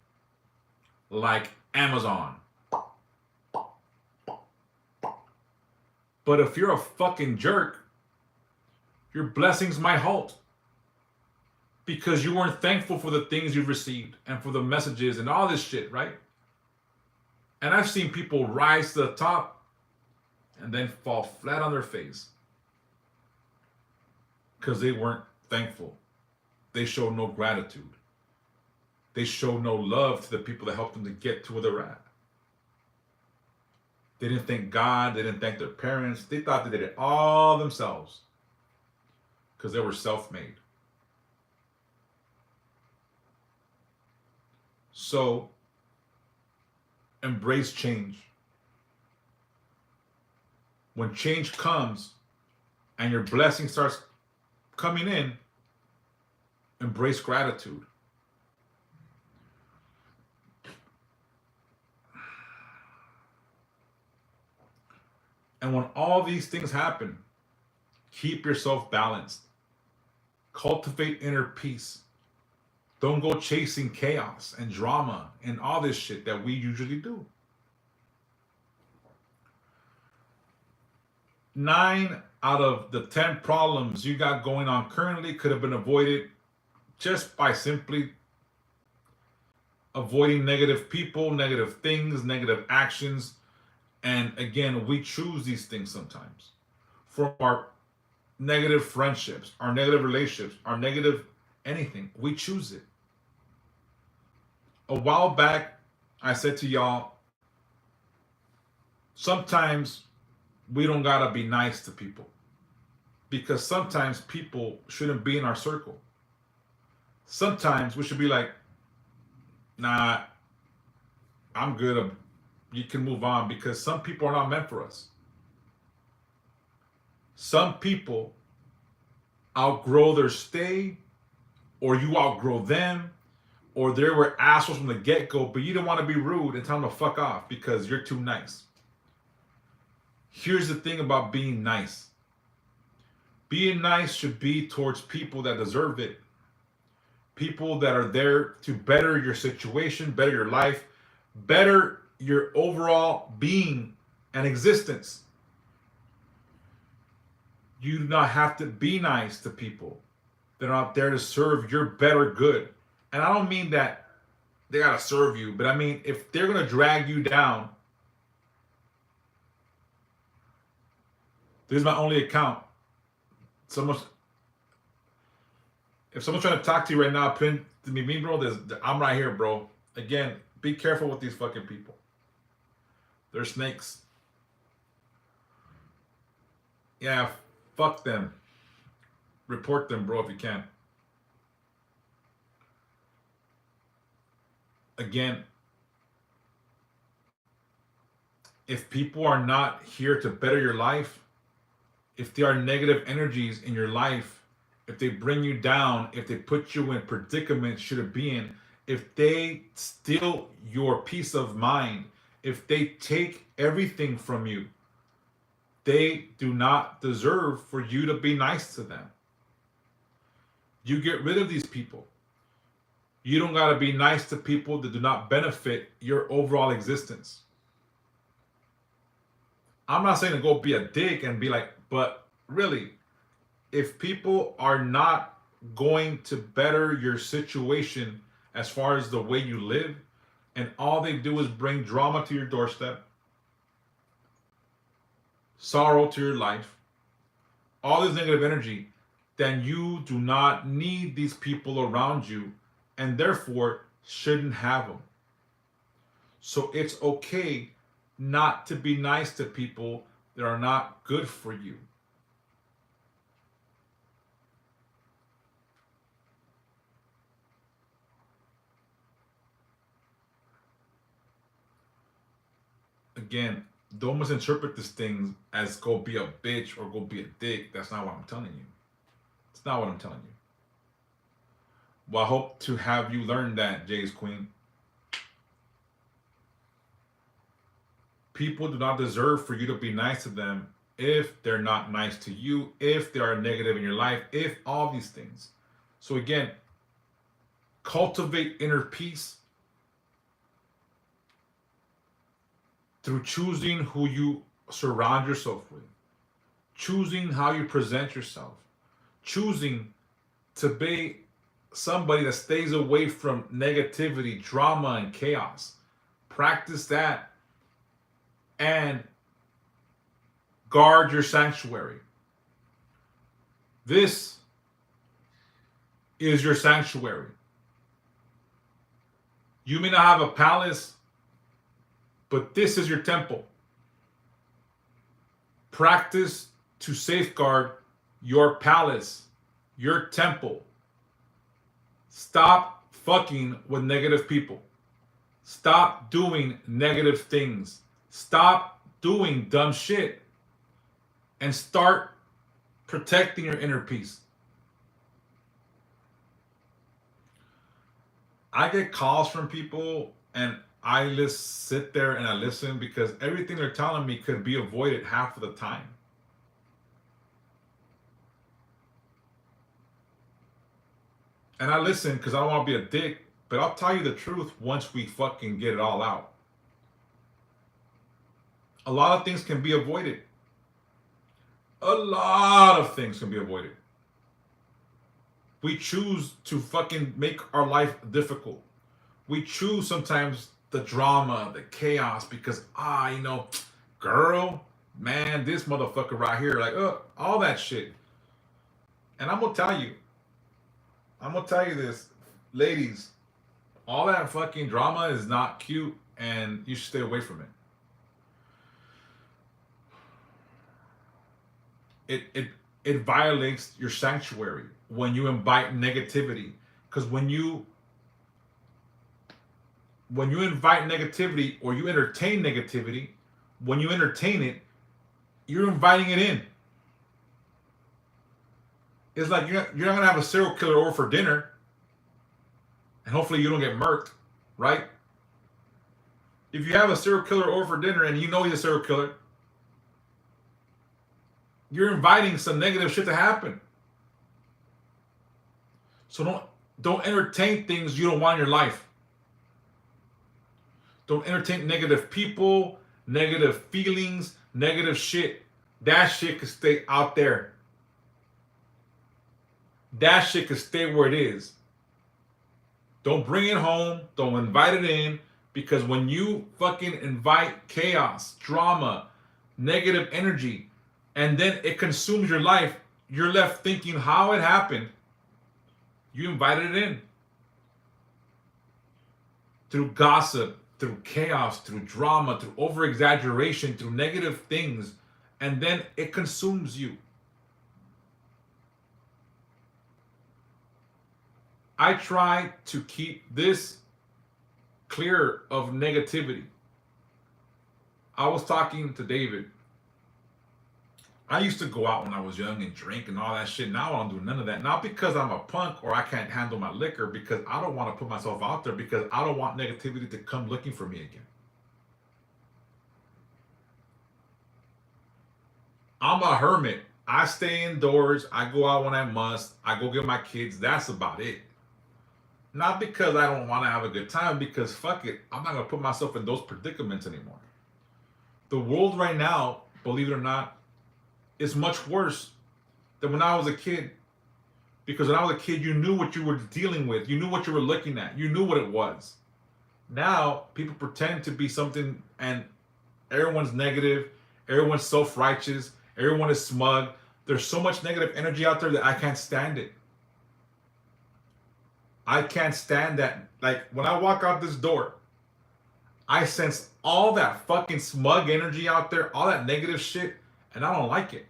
like Amazon. But if you're a fucking jerk, your blessings might halt because you weren't thankful for the things you've received and for the messages and all this shit, right? And I've seen people rise to the top and then fall flat on their face because they weren't thankful. They showed no gratitude. They showed no love to the people that helped them to get to where they're at. They didn't thank God. They didn't thank their parents. They thought they did it all themselves because they were self-made. So embrace change. When change comes and your blessing starts coming in, embrace gratitude. And when all these things happen, keep yourself balanced. Cultivate inner peace. Don't go chasing chaos and drama and all this shit that we usually do. 9 out of the 10 problems you got going on currently could have been avoided just by simply avoiding negative people, negative things, negative actions. And again, we choose these things sometimes. From our negative friendships, our negative relationships, our negative anything, we choose it. A while back, I said to y'all, sometimes we don't gotta be nice to people because sometimes people shouldn't be in our circle. Sometimes we should be like, nah, I'm good. You can move on because some people are not meant for us. Some people outgrow their stay, or you outgrow them, or they were assholes from the get-go, but you didn't want to be rude and tell them to fuck off because you're too nice. Here's the thing about being nice. Being nice should be towards people that deserve it. People that are there to better your situation, better your life, better your overall being and existence. You do not have to be nice to people that are out there to serve your better good. And I don't mean that they gotta serve you, but I mean if they're gonna drag you down. This is my only account. If someone's trying to talk to you right now, pin to me, bro, I'm right here, bro. Again, be careful with these fucking people. They're snakes. Yeah, fuck them. Report them, bro, if you can. Again, if people are not here to better your life, if there are negative energies in your life, if they bring you down, if they put you in predicaments you shouldn't be in, if they steal your peace of mind, if they take everything from you, they do not deserve for you to be nice to them. You get rid of these people. You don't got to be nice to people that do not benefit your overall existence. I'm not saying to go be a dick and be like, but really, if people are not going to better your situation as far as the way you live, and all they do is bring drama to your doorstep, sorrow to your life, all this negative energy, then you do not need these people around you and therefore shouldn't have them. So it's okay not to be nice to people that are not good for you. Again, don't misinterpret this thing as go be a bitch or go be a dick. That's not what I'm telling you. It's not what I'm telling you. Well, I hope to have you learn that, Jay's Queen. People do not deserve for you to be nice to them if they're not nice to you, if they are negative in your life, if all these things. So again, cultivate inner peace through choosing who you surround yourself with, choosing how you present yourself, choosing to be somebody that stays away from negativity, drama, and chaos. Practice that and guard your sanctuary. This is your sanctuary. You may not have a palace, but this is your temple. Practice to safeguard your palace, your temple. Stop fucking with negative people. Stop doing negative things. Stop doing dumb shit. And start protecting your inner peace. I get calls from people and I just sit there and I listen because everything they're telling me could be avoided half of the time. And I listen because I don't want to be a dick, but I'll tell you the truth once we fucking get it all out. A lot of things can be avoided. A lot of things can be avoided. We choose to fucking make our life difficult. We choose sometimes the drama, the chaos, because girl, man, this motherfucker right here, like, all that shit. And I'm gonna tell you this, ladies, all that fucking drama is not cute, and you should stay away from it. It violates your sanctuary when you invite negativity, because when you invite negativity or you entertain negativity, when you entertain it, you're inviting it in. It's like you're not gonna have a serial killer over for dinner, and hopefully you don't get murked, right? If you have a serial killer over for dinner and you know he's a serial killer, you're inviting some negative shit to happen. So don't entertain things you don't want in your life. Don't entertain negative people, negative feelings, negative shit. That shit can stay out there. That shit can stay where it is. Don't bring it home. Don't invite it in. Because when you fucking invite chaos, drama, negative energy, and then it consumes your life, you're left thinking how it happened. You invited it in. Through gossip, through chaos, through drama, through over-exaggeration, through negative things, and then it consumes you. I try to keep this clear of negativity. I was talking to David. I used to go out when I was young and drink and all that shit. Now I don't do none of that. Not because I'm a punk or I can't handle my liquor, because I don't want to put myself out there, because I don't want negativity to come looking for me again. I'm a hermit. I stay indoors. I go out when I must. I go get my kids. That's about it. Not because I don't want to have a good time, because fuck it. I'm not going to put myself in those predicaments anymore. The world right now, believe it or not, is much worse than when I was a kid. Because when I was a kid, you knew what you were dealing with. You knew what you were looking at. You knew what it was. Now, people pretend to be something, and everyone's negative. Everyone's self-righteous. Everyone is smug. There's so much negative energy out there that I can't stand it. I can't stand that. Like, when I walk out this door, I sense all that fucking smug energy out there, all that negative shit, and I don't like it.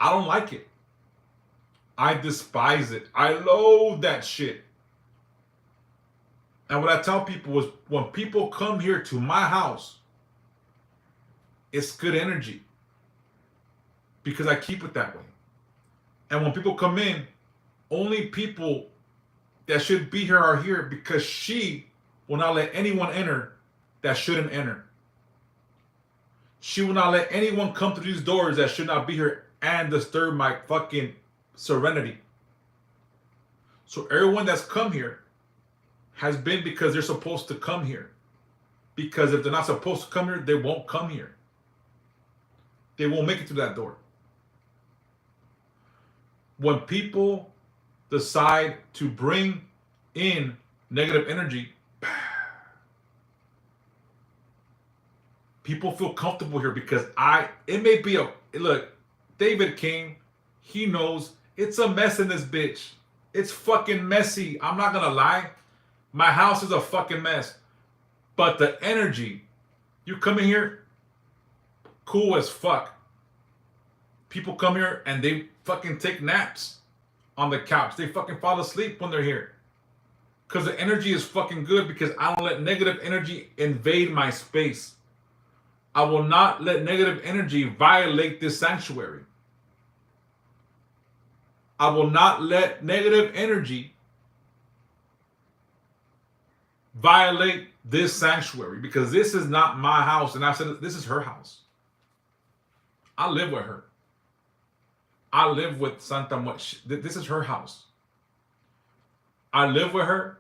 I don't like it. I despise it. I loathe that shit. And what I tell people is, when people come here to my house, it's good energy, because I keep it that way. And when people come in, only people that should be here are here, because she will not let anyone enter that shouldn't enter. She will not let anyone come through these doors that should not be here and disturb my fucking serenity. So everyone that's come here has been because they're supposed to come here. Because if they're not supposed to come here, they won't come here. They won't make it through that door. When people decide to bring in negative energy, people feel comfortable here, because it may be look, David King, he knows it's a mess in this bitch. It's fucking messy. I'm not gonna lie. My house is a fucking mess. But the energy, you come in here, cool as fuck. People come here and they fucking take naps on the couch. They fucking fall asleep when they're here. Because the energy is fucking good, because I don't let negative energy invade my space. I will not let negative energy violate this sanctuary. I will not let negative energy violate this sanctuary, because this is not my house. And I said, this is her house. I live with her. I live with Santa Muerte. This is her house. I live with her,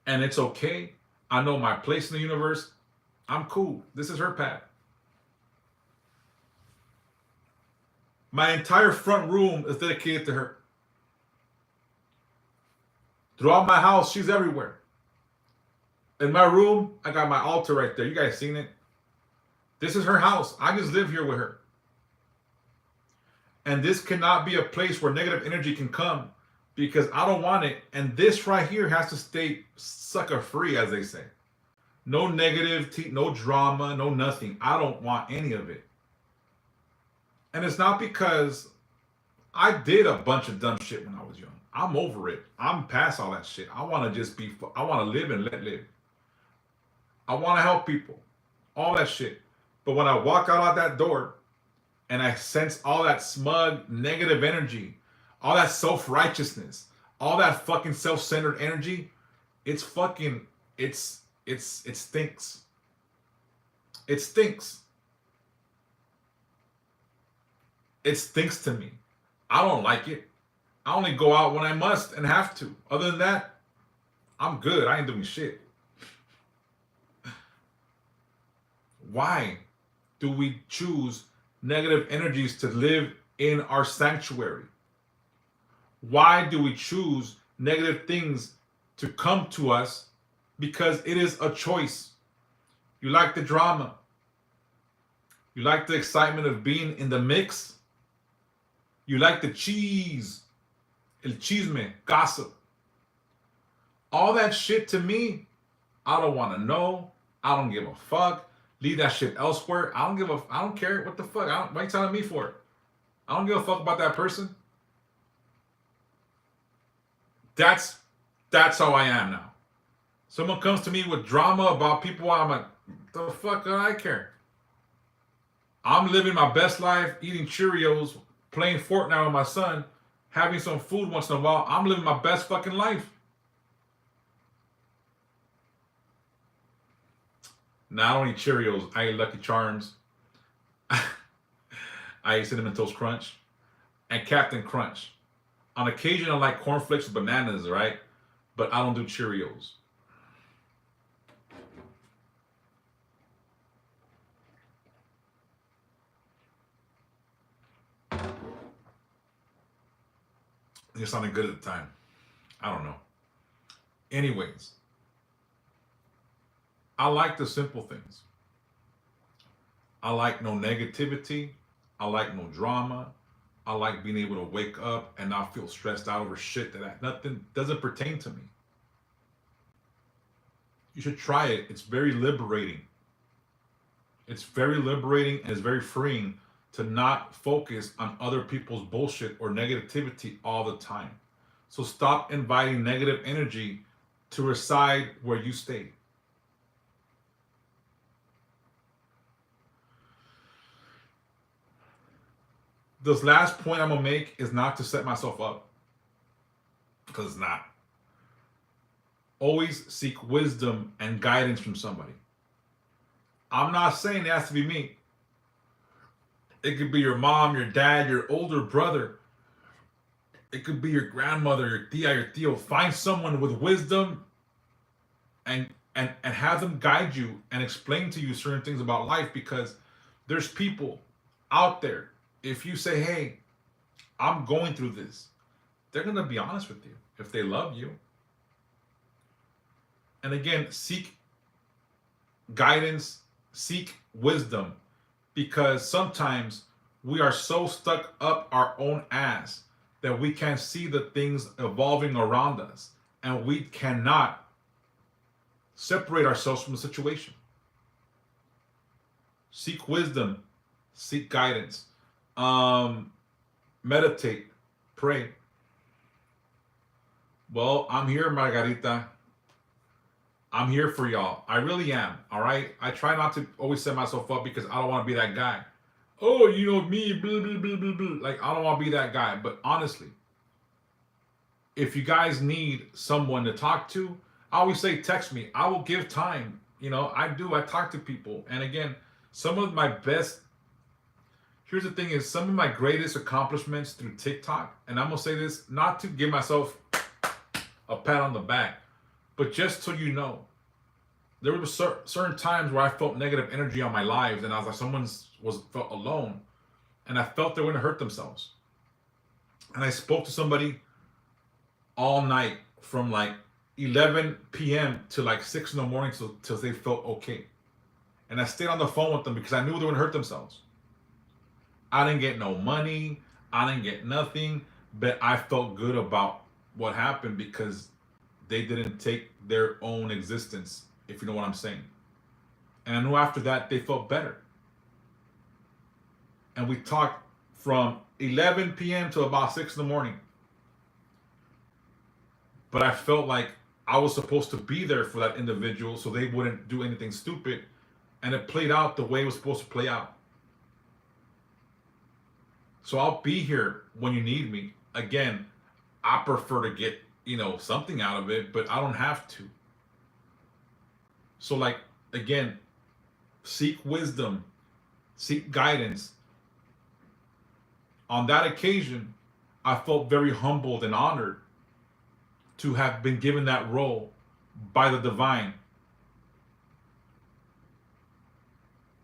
and it's okay. I know my place in the universe. I'm cool. This is her path. My entire front room is dedicated to her. Throughout my house, she's everywhere. In my room, I got my altar right there. You guys seen it? This is her house. I just live here with her. And this cannot be a place where negative energy can come, because I don't want it. And this right here has to stay sucker free, as they say. No negative, no drama, no nothing. I don't want any of it. And it's not because I did a bunch of dumb shit when I was young. I'm over it. I'm past all that shit. I want to just be, I want to live and let live. I want to help people. All that shit. But when I walk out that door and I sense all that smug, negative energy, all that self-righteousness, all that fucking self-centered energy, it's fucking, it stinks. It stinks. It stinks to me. I don't like it. I only go out when I must and have to. Other than that, I'm good. I ain't doing shit. Why do we choose negative energies to live in our sanctuary? Why do we choose negative things to come to us? Because it is a choice. You like the drama. You like the excitement of being in the mix. You like the cheese, el chisme, gossip. All that shit, to me, I don't want to know. I don't give a fuck. Leave that shit elsewhere. I don't care. What the fuck? Why are you telling me for it? I don't give a fuck about that person. That's how I am now. Someone comes to me with drama about people, I'm like, the fuck do I care? I'm living my best life, eating Cheerios, playing Fortnite with my son, having some food once in a while. I'm living my best fucking life. Now, I don't eat Cheerios. I eat Lucky Charms. I eat Cinnamon Toast Crunch and Captain Crunch. On occasion, I like cornflakes with bananas, right? But I don't do Cheerios. It sounded good at the time. I don't know. Anyways, I like the simple things. I like no negativity. I like no drama. I like being able to wake up and not feel stressed out over shit that nothing doesn't pertain to me. You should try it. It's very liberating. It's very liberating and it's very freeing to not focus on other people's bullshit or negativity all the time. So stop inviting negative energy to reside where you stay. This last point I'm going to make is not to set myself up, because it's not. Always seek wisdom and guidance from somebody. I'm not saying it has to be me. It could be your mom, your dad, your older brother. It could be your grandmother, your tia, your tío. Find someone with wisdom and have them guide you and explain to you certain things about life, because there's people out there. If you say, hey, I'm going through this, they're going to be honest with you if they love you. And again, seek guidance, seek wisdom, because sometimes we are so stuck up our own ass that we can't see the things evolving around us, and we cannot separate ourselves from the situation. Seek wisdom, seek guidance. Meditate, pray. Well, I'm here, Margarita. I'm here for y'all. I really am. All right. I try not to always set myself up because I don't want to be that guy. Oh, you know me, blah, blah, blah, blah, blah. Like, I don't want to be that guy. But honestly, if you guys need someone to talk to, I always say text me. I will give time. You know, I do. I talk to people. And again, some of my best, here's the thing is some of my greatest accomplishments through TikTok, and I'm going to say this not to give myself a pat on the back, but just so you know, there were certain times where I felt negative energy on my lives, and I was like, felt alone, and I felt they were going to hurt themselves. And I spoke to somebody all night from like 11 p.m. to like 6 in the morning till they felt okay. And I stayed on the phone with them because I knew they were going to hurt themselves. I didn't get no money. I didn't get nothing, but I felt good about what happened because they didn't take their own existence, if you know what I'm saying. And I knew after that they felt better. And we talked from 11 p.m. to about 6 in the morning. But I felt like I was supposed to be there for that individual so they wouldn't do anything stupid. And it played out the way it was supposed to play out. So I'll be here when you need me. Again, I prefer to get, something out of it, but I don't have to. So like, again, seek wisdom, seek guidance. On that occasion, I felt very humbled and honored to have been given that role by the divine.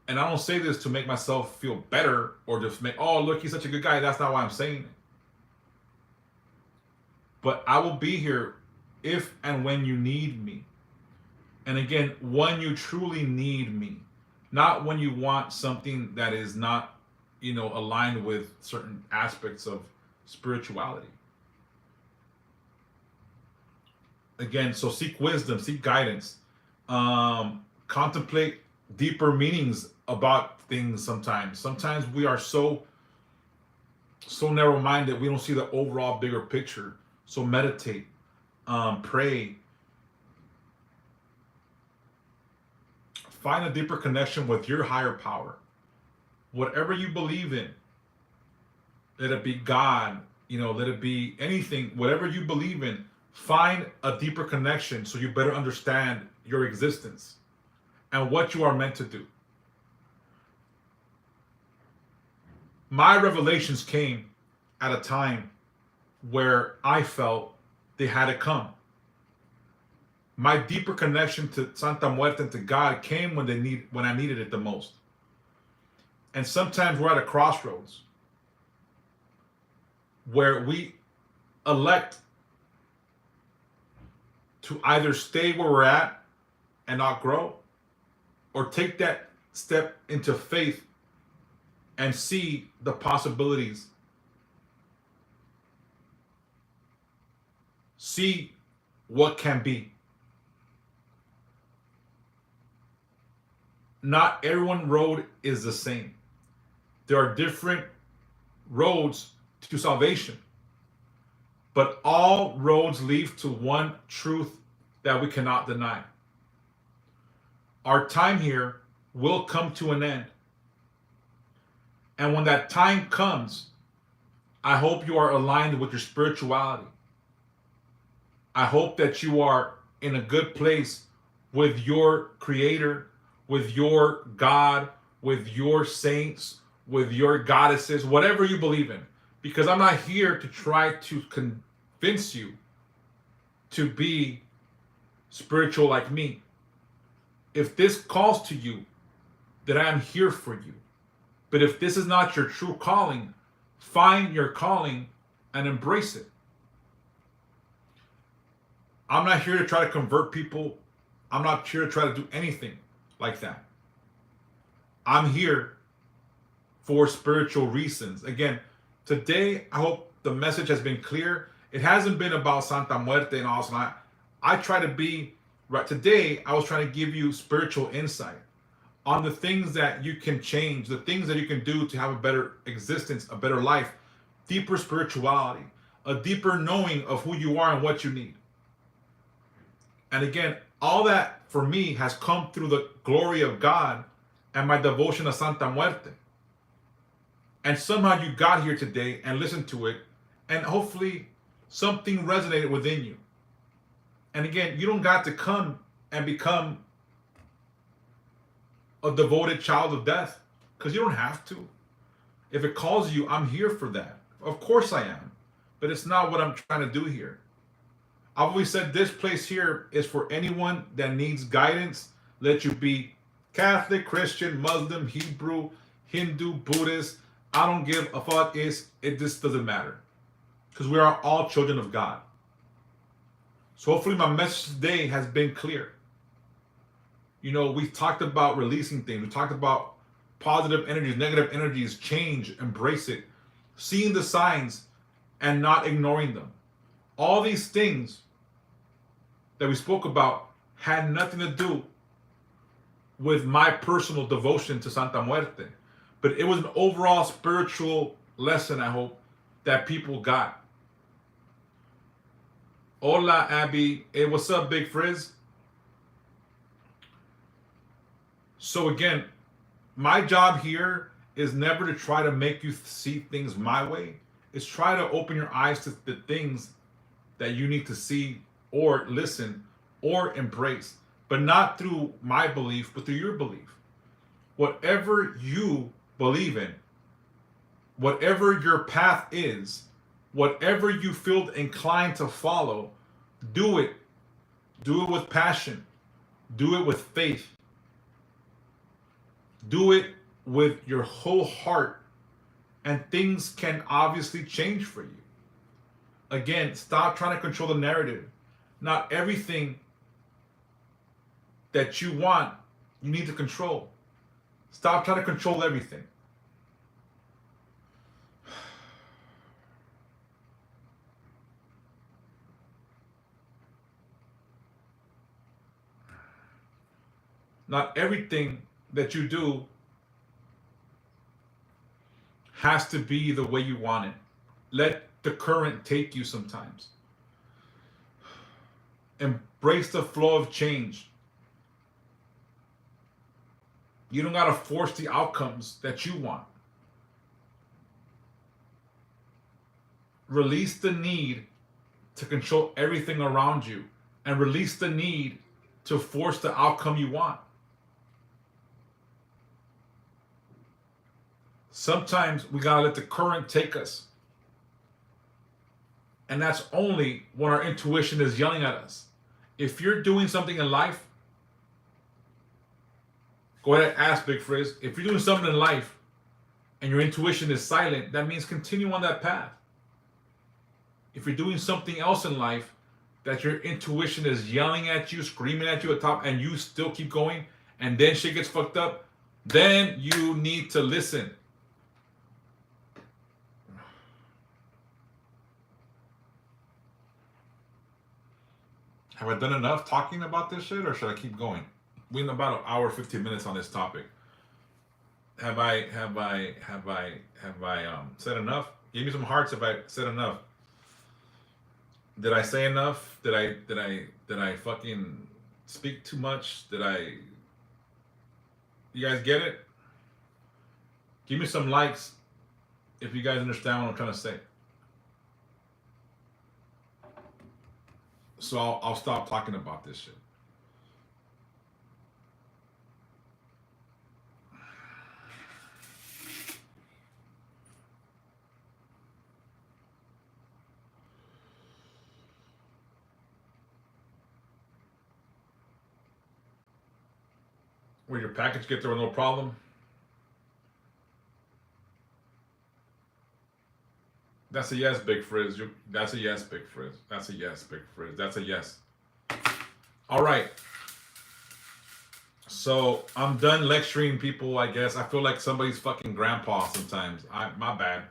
And I don't say this to make myself feel better or just make, oh, look, he's such a good guy. That's not why I'm saying it. But I will be here if and when you need me. And again, when you truly need me, not when you want something that is not, aligned with certain aspects of spirituality. Again, so seek wisdom, seek guidance, contemplate deeper meanings about things sometimes. Sometimes we are so narrow-minded, we don't see the overall bigger picture. So meditate, pray, find a deeper connection with your higher power. Whatever you believe in, let it be God, let it be anything, whatever you believe in, find a deeper connection so you better understand your existence and what you are meant to do. My revelations came at a time where I felt they had to come. My deeper connection to Santa Muerte and to God came when I needed it the most. And sometimes we're at a crossroads where we elect to either stay where we're at and not grow, or take that step into faith and see the possibilities. See what can be. Not everyone's road is the same. There are different roads to salvation, but all roads lead to one truth that we cannot deny. Our time here will come to an end. And when that time comes, I hope you are aligned with your spirituality. I hope that you are in a good place with your Creator, with your God, with your saints, with your goddesses, whatever you believe in. Because I'm not here to try to convince you to be spiritual like me. If this calls to you, then I am here for you. But if this is not your true calling, find your calling and embrace it. I'm not here to try to convert people. I'm not here to try to do anything like that. I'm here for spiritual reasons. Again, today, I hope the message has been clear. It hasn't been about Santa Muerte and all. So I try to be, right today, I was trying to give you spiritual insight on the things that you can change, the things that you can do to have a better existence, a better life, deeper spirituality, a deeper knowing of who you are and what you need. And again, All that for me has come through the glory of God and my devotion to Santa Muerte. And somehow you got here today and listened to it, and hopefully something resonated within you. And again, you don't got to come and become a devoted child of death, because you don't have to. If it calls you, I'm here for that. Of course I am. But it's not what I'm trying to do here. I've always said this place here is for anyone that needs guidance. Let you be Catholic, Christian, Muslim, Hebrew, Hindu, Buddhist. I don't give a fuck. It just doesn't matter. Because we are all children of God. So hopefully my message today has been clear. You know, we talked about releasing things. We talked about positive energies, negative energies, change, embrace it, seeing the signs and not ignoring them. All these things that we spoke about had nothing to do with my personal devotion to Santa Muerte, but it was an overall spiritual lesson, I hope, that people got. Hola, Abby. Hey, what's up, Big Frizz? So again, my job here is never to try to make you see things my way. It's try to open your eyes to the things that you need to see or listen or embrace, but not through my belief, but through your belief. Whatever you believe in, whatever your path is, whatever you feel inclined to follow, do it. Do it with passion. Do it with faith. Do it with your whole heart, and things can obviously change for you. Again, stop trying to control the narrative. Not everything that you want, you need to control. Stop trying to control everything. Not everything that you do has to be the way you want it. Let the current take you sometimes. Embrace the flow of change. You don't got to force the outcomes that you want. Release the need to control everything around you, and release the need to force the outcome you want. Sometimes we gotta let the current take us. And that's only when our intuition is yelling at us. If you're doing something in life, go ahead and ask Big Frizz. If you're doing something in life and your intuition is silent, that means continue on that path. If you're doing something else in life that your intuition is yelling at you, screaming at you at top, and you still keep going, and then shit gets fucked up, then you need to listen. Have I done enough talking about this shit, or should I keep going? We're in about an hour, 15 minutes on this topic. Have I said enough? Give me some hearts if I said enough. Did I say enough? Did I fucking speak too much? You guys get it? Give me some likes if you guys understand what I'm trying to say. So I'll stop talking about this shit. Will your package get there with no problem? That's a yes, Big Frizz. That's a yes, Big Frizz. That's a yes, Big Frizz. That's a yes. All right. So I'm done lecturing people, I guess. I feel like somebody's fucking grandpa sometimes. My bad.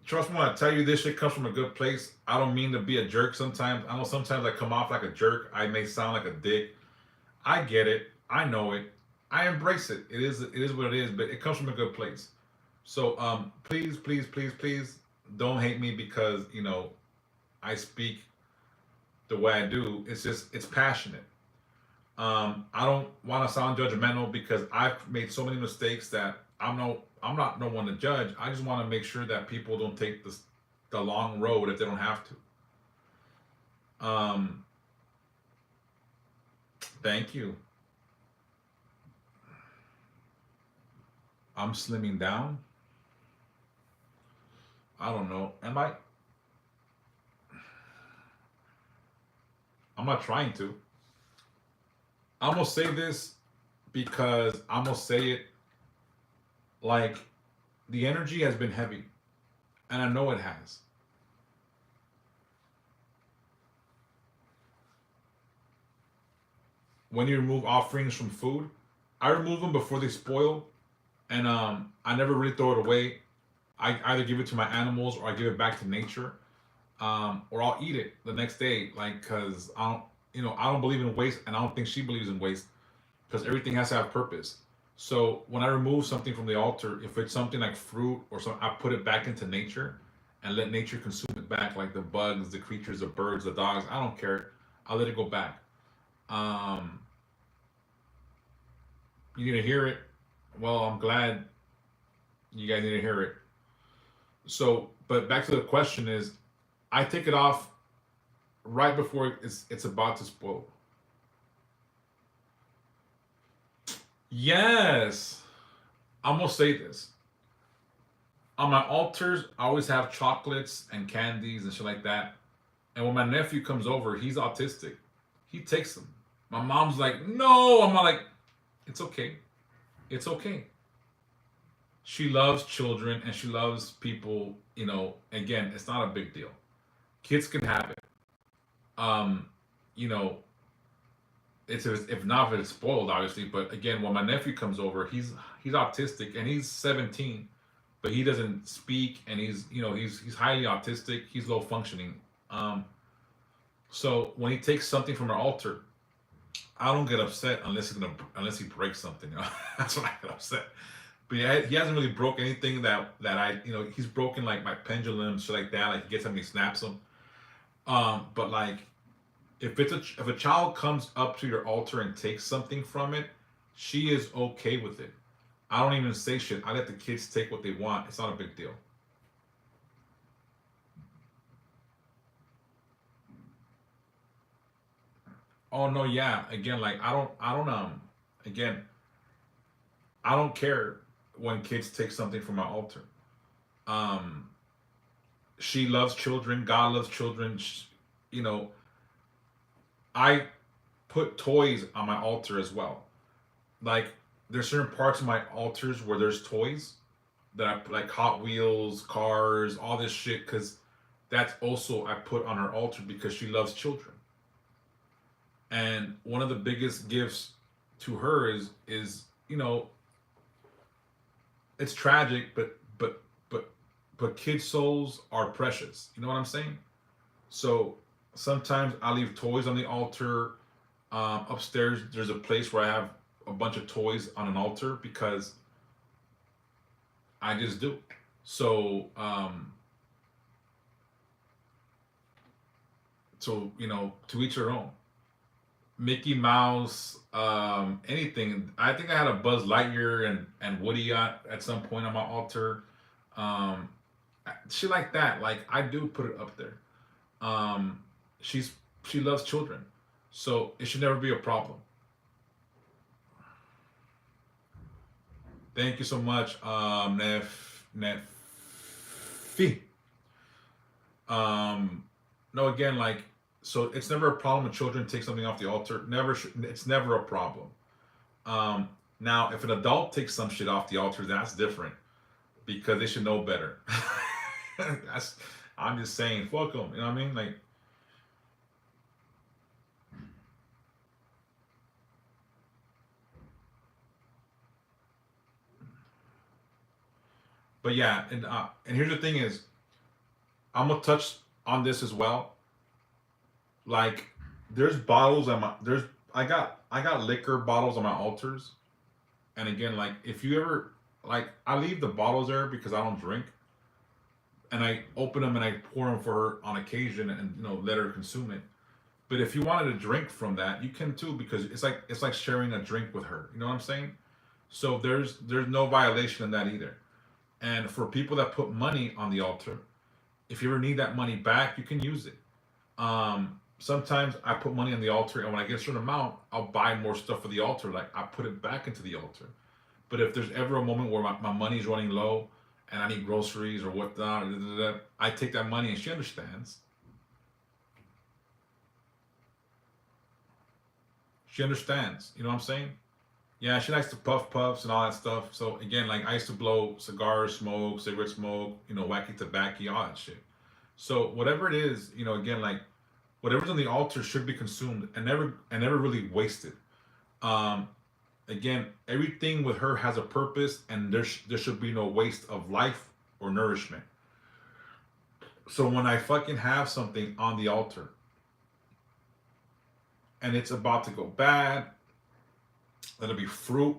Trust me when I tell you this shit comes from a good place. I don't mean to be a jerk sometimes. I know sometimes I come off like a jerk. I may sound like a dick. I get it. I know it. I embrace it. It is what it is, but it comes from a good place. So please don't hate me because, I speak the way I do. It's passionate. I don't want to sound judgmental because I've made so many mistakes that I'm not no one to judge. I just want to make sure that people don't take the long road if they don't have to. Thank you. I'm slimming down. I don't know. Am I? I'm not trying to. I'm gonna say this because I'm gonna say it like the energy has been heavy, and I know it has. When you remove offerings from food, I remove them before they spoil, and I never really throw it away. I either give it to my animals or I give it back to nature, or I'll eat it the next day, like because I don't, I don't believe in waste, and I don't think she believes in waste because everything has to have purpose. So when I remove something from the altar, if it's something like fruit or something, I put it back into nature and let nature consume it back, like the bugs, the creatures, the birds, the dogs. I don't care. I'll let it go back. Um, you need to hear it. Well, I'm glad you guys need to hear it. So, but back to the question is, I take it off right before it's about to spoil. Yes, I'm gonna say this. On my altars, I always have chocolates and candies and shit like that. And when my nephew comes over, he's autistic. He takes them. My mom's like, no. I'm not like, it's okay. It's okay. She loves children and she loves people. Again, it's not a big deal. Kids can have it. Um, you know, it's if not if it's spoiled, obviously. But again, when my nephew comes over, he's autistic and he's 17, but he doesn't speak and he's highly autistic. He's low functioning. Um, so when he takes something from our altar, I don't get upset unless he breaks something. That's when I get upset. But yeah, he hasn't really broke anything that I he's broken like my pendulum shit like that. Like he gets something, he snaps them. But like if a child comes up to your altar and takes something from it, she is okay with it. I don't even say shit. I let the kids take what they want. It's not a big deal. Oh no, yeah. Again, like again, I don't care when kids take something from my altar. Um, she loves children. God loves children. You know, I put toys on my altar as well. Like there's certain parts of my altars where there's toys that I like Hot Wheels, cars, all this shit because that's also I put on her altar because she loves children. And one of the biggest gifts to her is it's tragic, but kids' souls are precious. You know what I'm saying? So sometimes I leave toys on the altar. Upstairs, there's a place where I have a bunch of toys on an altar because I just do. So, to each their own. Mickey Mouse, anything. I think I had a Buzz Lightyear and Woody at some point on my altar. Um, Shit like that. Like I do put it up there. Um, she's she loves children, so it should never be a problem. Thank you so much, Nefi. Um, no, again, like so, it's never a problem when children take something off the altar. It's never a problem. Um, Now, if an adult takes some shit off the altar, that's different because they should know better. that's, I'm just saying, fuck them. You know what I mean? Like, but yeah, and here's the thing is, I'm gonna touch on this as well. Like, there's bottles on my there's I got liquor bottles on my altars, and again, like if you ever like, I leave the bottles there because I don't drink, and I open them and I pour them for her on occasion, and let her consume it. But if you wanted to drink from that, you can too, because it's like sharing a drink with her. You know what I'm saying? So there's no violation in that either. And for people that put money on the altar, if you ever need that money back, you can use it. Sometimes I put money on the altar, and when I get a certain amount, I'll buy more stuff for the altar. Like I put it back into the altar. But if there's ever a moment where my money's running low and I need groceries or whatnot, I take that money, and she understands. She understands. You know what I'm saying? Yeah, she likes to puff puffs and all that stuff. So again, like I used to blow cigars, smoke, cigarette smoke, wacky tobacco, all that shit. So whatever it is, again, like whatever's on the altar should be consumed and never really wasted. Um, Again, everything with her has a purpose, and there should be no waste of life or nourishment. So when I fucking have something on the altar and it's about to go bad, let it be fruit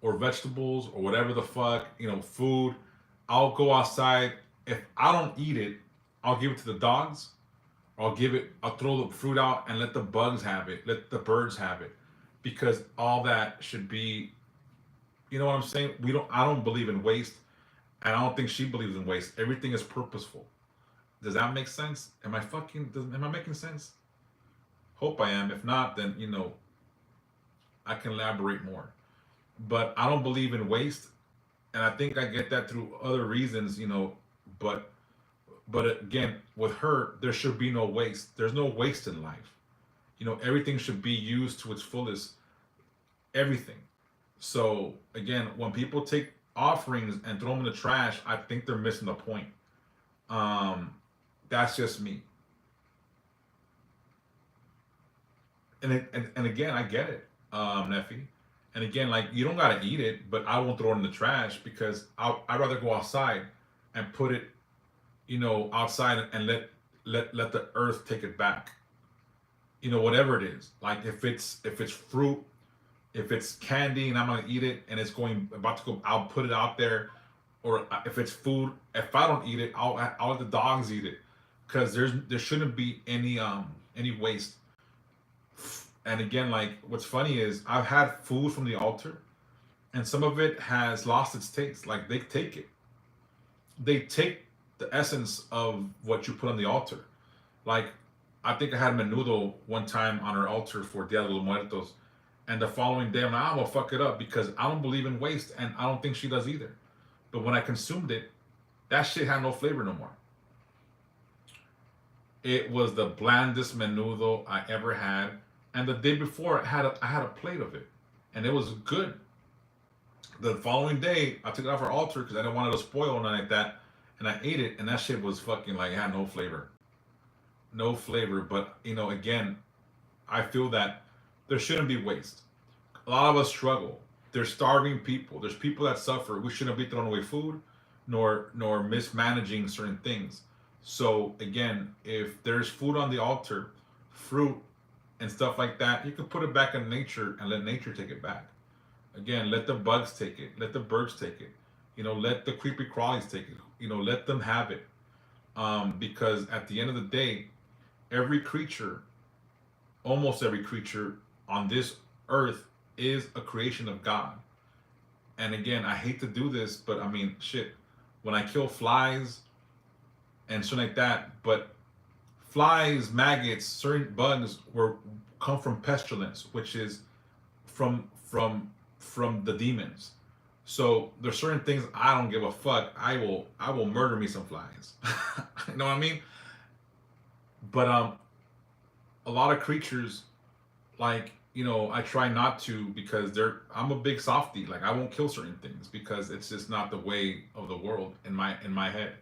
or vegetables or whatever the fuck, food. I'll go outside. If I don't eat it, I'll give it to the dogs. I'll throw the fruit out and let the bugs have it, let the birds have it. Because all that should be, you know what I'm saying? I don't believe in waste, and I don't think she believes in waste. Everything is purposeful. Does that make sense? Am I making sense? Hope I am. If not, then, I can elaborate more. But I don't believe in waste, and I think I get that through other reasons, but again, with her, there should be no waste. There's no waste in life. Everything should be used to its fullest. Everything. So again, when people take offerings and throw them in the trash, I think they're missing the point. Um, that's just me. And again, I get it, Neffy. And again, like you don't gotta eat it, but I won't throw it in the trash because I'd rather go outside and put it, outside and let the earth take it back. Whatever it is. Like if it's fruit, if it's candy and I'm gonna eat it and it's going about to go, I'll put it out there. Or if it's food, if I don't eat it, I'll let the dogs eat it, because there shouldn't be any waste. And again, like what's funny is I've had food from the altar, and some of it has lost its taste. Like they take the essence of what you put on the altar. Like I think I had menudo one time on her altar for Dia de los Muertos, and the following day I'm gonna fuck it up because I don't believe in waste, and I don't think she does either. But when I consumed it, that shit had no flavor no more. It was the blandest menudo I ever had, and the day before I had a plate of it, and it was good. The following day, I took it off her altar because I didn't want it to spoil or nothing like that, and I ate it, and that shit was fucking like it had no flavor, no flavor. But again, I feel that there shouldn't be waste. A lot of us struggle. There's starving people. There's people that suffer. We shouldn't be throwing away food, nor mismanaging certain things. So again, if there's food on the altar, fruit and stuff like that, you can put it back in nature and let nature take it back. Again, let the bugs take it. Let the birds take it. Let the creepy crawlies take it. Let them have it. Because at the end of the day, every creature, almost every creature on this earth is a creation of God. And again, I hate to do this, but I mean, shit, when I kill flies and something like that, but flies, maggots, certain bugs come from pestilence, which is from the demons. So there's certain things I don't give a fuck. I will murder me some flies. You know what I mean? But a lot of creatures, like, I try not to, because I'm a big softie. Like I won't kill certain things because it's just not the way of the world in my head.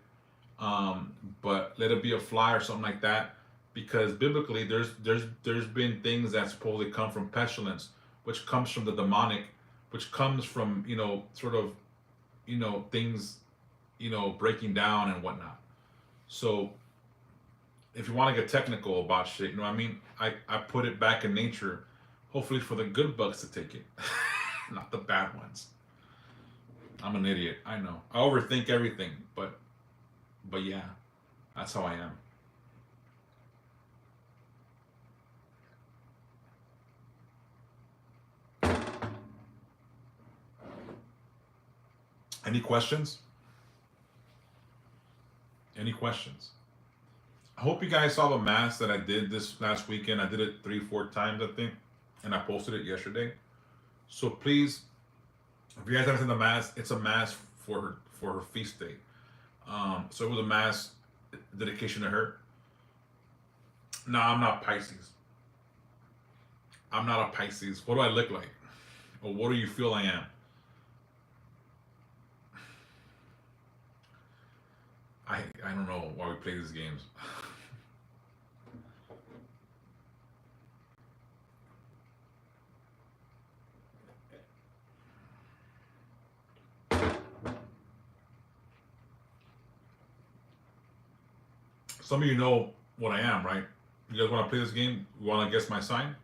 But let it be a fly or something like that, because biblically there's been things that supposedly come from pestilence, which comes from the demonic, which comes from sort of things breaking down and whatnot. So if you want to get technical about shit, you know what I mean? I put it back in nature, hopefully for the good bugs to take it, not the bad ones. I'm an idiot, I know. I overthink everything, but yeah, that's how I am. Any questions? Any questions? I hope you guys saw the mass that I did this last weekend. I did it 3, 4 times, I think, and I posted it yesterday. So please, if you guys haven't seen the mass, it's a mass for her feast day. So it was a mass dedication to her. No, I'm not Pisces. I'm not a Pisces. What do I look like? Or what do you feel I am? I don't know why we play these games. Some of you know what I am, right? You guys want to play this game? You want to guess my sign?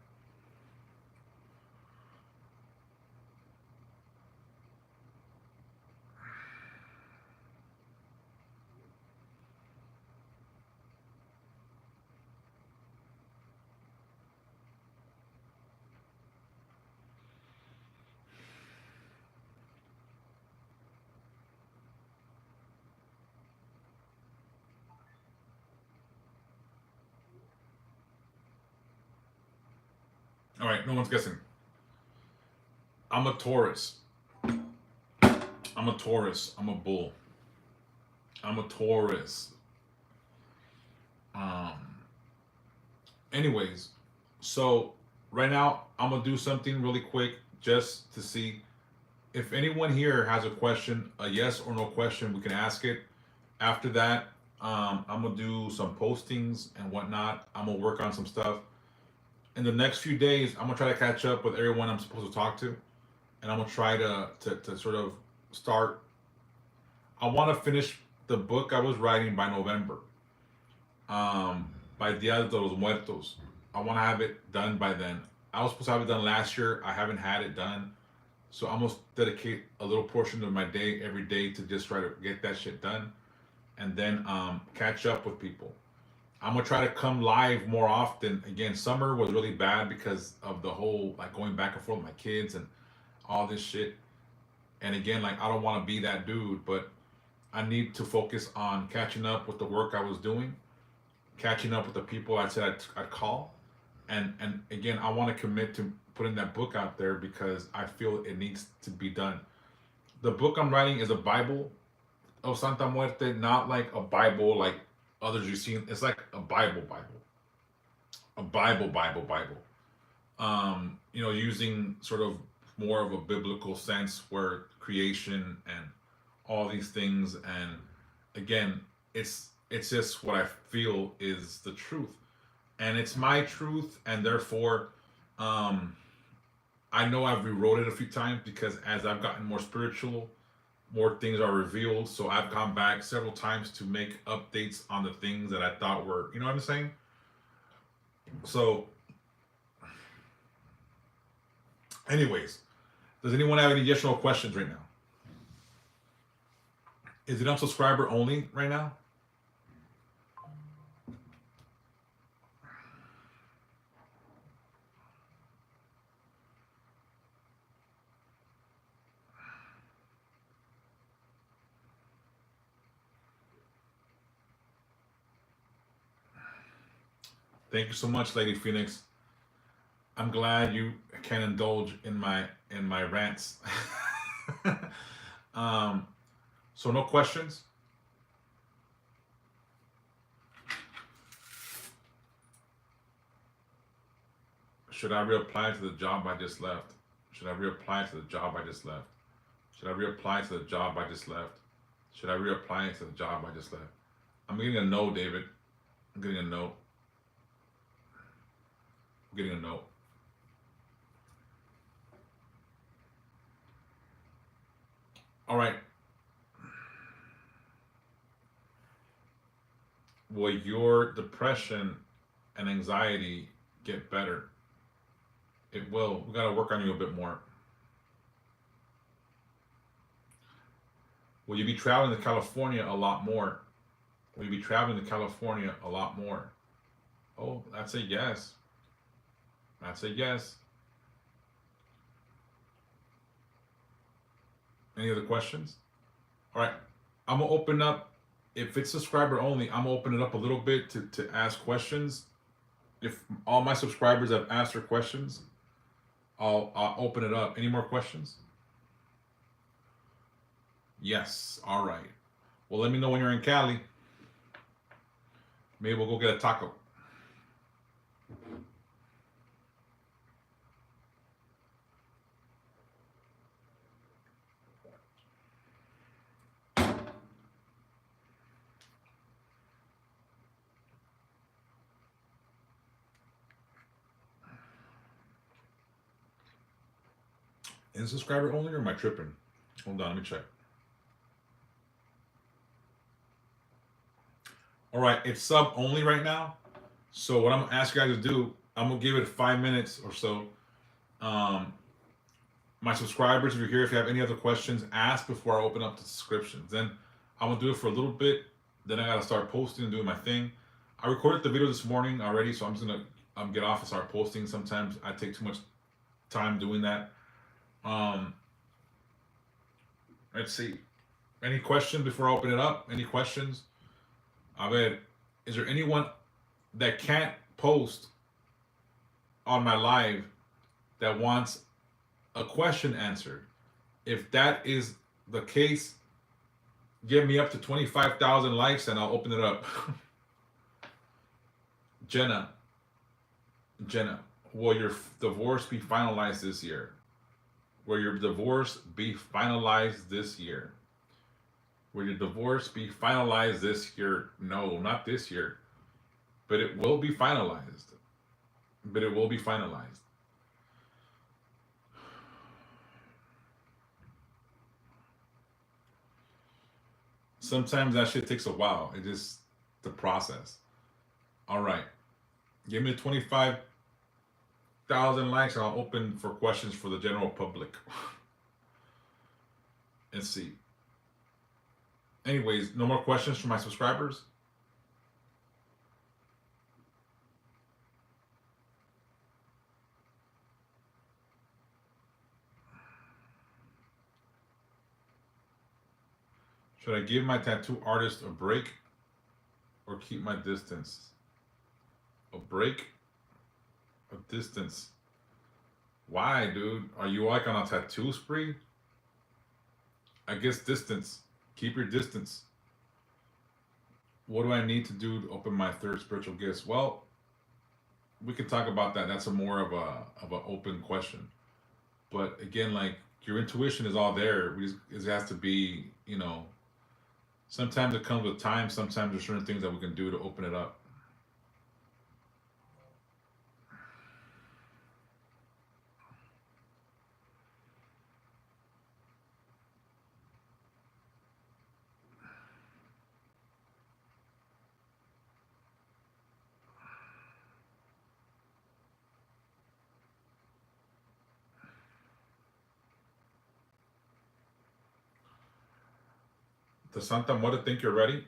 All right, no one's guessing. I'm a Taurus. I'm a Taurus. I'm a bull. I'm a Taurus. Um. Anyways, so right now I'm gonna do something really quick just to see if anyone here has a question, a yes or no question. We can ask it. After that, I'm gonna do some postings and whatnot. I'm gonna work on some stuff. In the next few days, I'm gonna try to catch up with everyone I'm supposed to talk to, and I'm gonna try to sort of start. I want to finish the book I was writing by November. By Dia de los Muertos. I want to have it done by then. I was supposed to have it done last year. I haven't had it done, so I'm gonna dedicate a little portion of my day every day to just try to get that shit done, and then catch up with people. I'm gonna try to come live more often. Again, summer was really bad because of the whole like going back and forth with my kids and all this shit. And again, like I don't want to be that dude, but I need to focus on catching up with the work I was doing, catching up with the people I said I'd call, and again, I want to commit to putting that book out there because I feel it needs to be done. The book I'm writing is a Bible of Santa Muerte, not like a Bible like others you've seen. It's like a Bible, a Bible. Using sort of more of a biblical sense where creation and all these things, and again, it's just what I feel is the truth, and it's my truth, and therefore, I know I've rewrote it a few times because as I've gotten more spiritual, more things are revealed. So I've gone back several times to make updates on the things that I thought were, you know what I'm saying? So, anyways, does anyone have any additional questions right now? Is it on subscriber only right now? Thank you so much, Lady Phoenix. I'm glad you can indulge in my rants. um, so no questions. Should I reapply to the job I just left? Should I reapply to the job I just left? Should I reapply to the job I just left? Should I reapply to the job I just left? I'm getting a no, David. I'm getting a no. I'm getting a no. All right. Will your depression and anxiety get better? It will. We got to work on you a bit more. Will you be traveling to California a lot more? Will you be traveling to California a lot more? Oh, that's a yes. That's a yes. Any other questions? All right, I'm gonna open up. If it's subscriber only, I'm gonna open it up a little bit to ask questions. If all my subscribers have asked their questions, I'll open it up. Any more questions? Yes. All right. Well, let me know when you're in Cali. Maybe we'll go get a taco. Is subscriber only or am I tripping? Hold on, let me check. All right, it's sub only right now. So what I'm gonna ask you guys to do, I'm gonna give it 5 minutes or so. Um, my subscribers, if you're here, if you have any other questions, ask before I open up the subscriptions. Then I'm gonna do it for a little bit. Then I gotta start posting and doing my thing. I recorded the video this morning already, so I'm just gonna get off and start posting. Sometimes I take too much time doing that. Um, let's see. Any questions before I open it up? Any questions? I bet. Is there anyone that can't post on my live that wants a question answered? If that is the case, give me up to 25,000 likes and I'll open it up. Jenna, will your divorce be finalized this year? Will your divorce be finalized this year? Will your divorce be finalized this year? No, not this year. But it will be finalized. But it will be finalized. Sometimes that shit takes a while. It just the process. All right. Give me 25,000 likes and I'll open for questions for the general public. Let's see. Anyways, no more questions from my subscribers? Should I give my tattoo artist a break or keep my distance? A break? A distance? Why, dude? Are you like on a tattoo spree? I guess distance. Keep your distance. What do I need to do to open my third spiritual gifts? Well, we can talk about that. That's a more of an open question. But again, like your intuition is all there. It has to be, sometimes it comes with time. Sometimes there's certain things that we can do to open it up. The Santa Muerte think you're ready?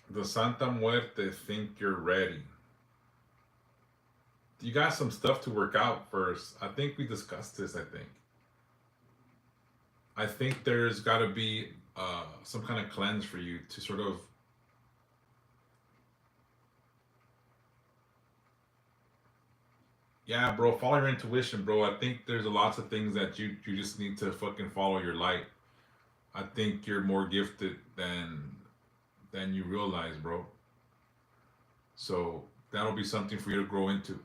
The Santa Muerte think you're ready. You got some stuff to work out first. I think we discussed this, I think there's got to be some kind of cleanse for you to sort of. Yeah, bro, follow your intuition, bro. I think there's lots of things that you just need to fucking follow your light. I think you're more gifted than you realize, bro. So that'll be something for you to grow into.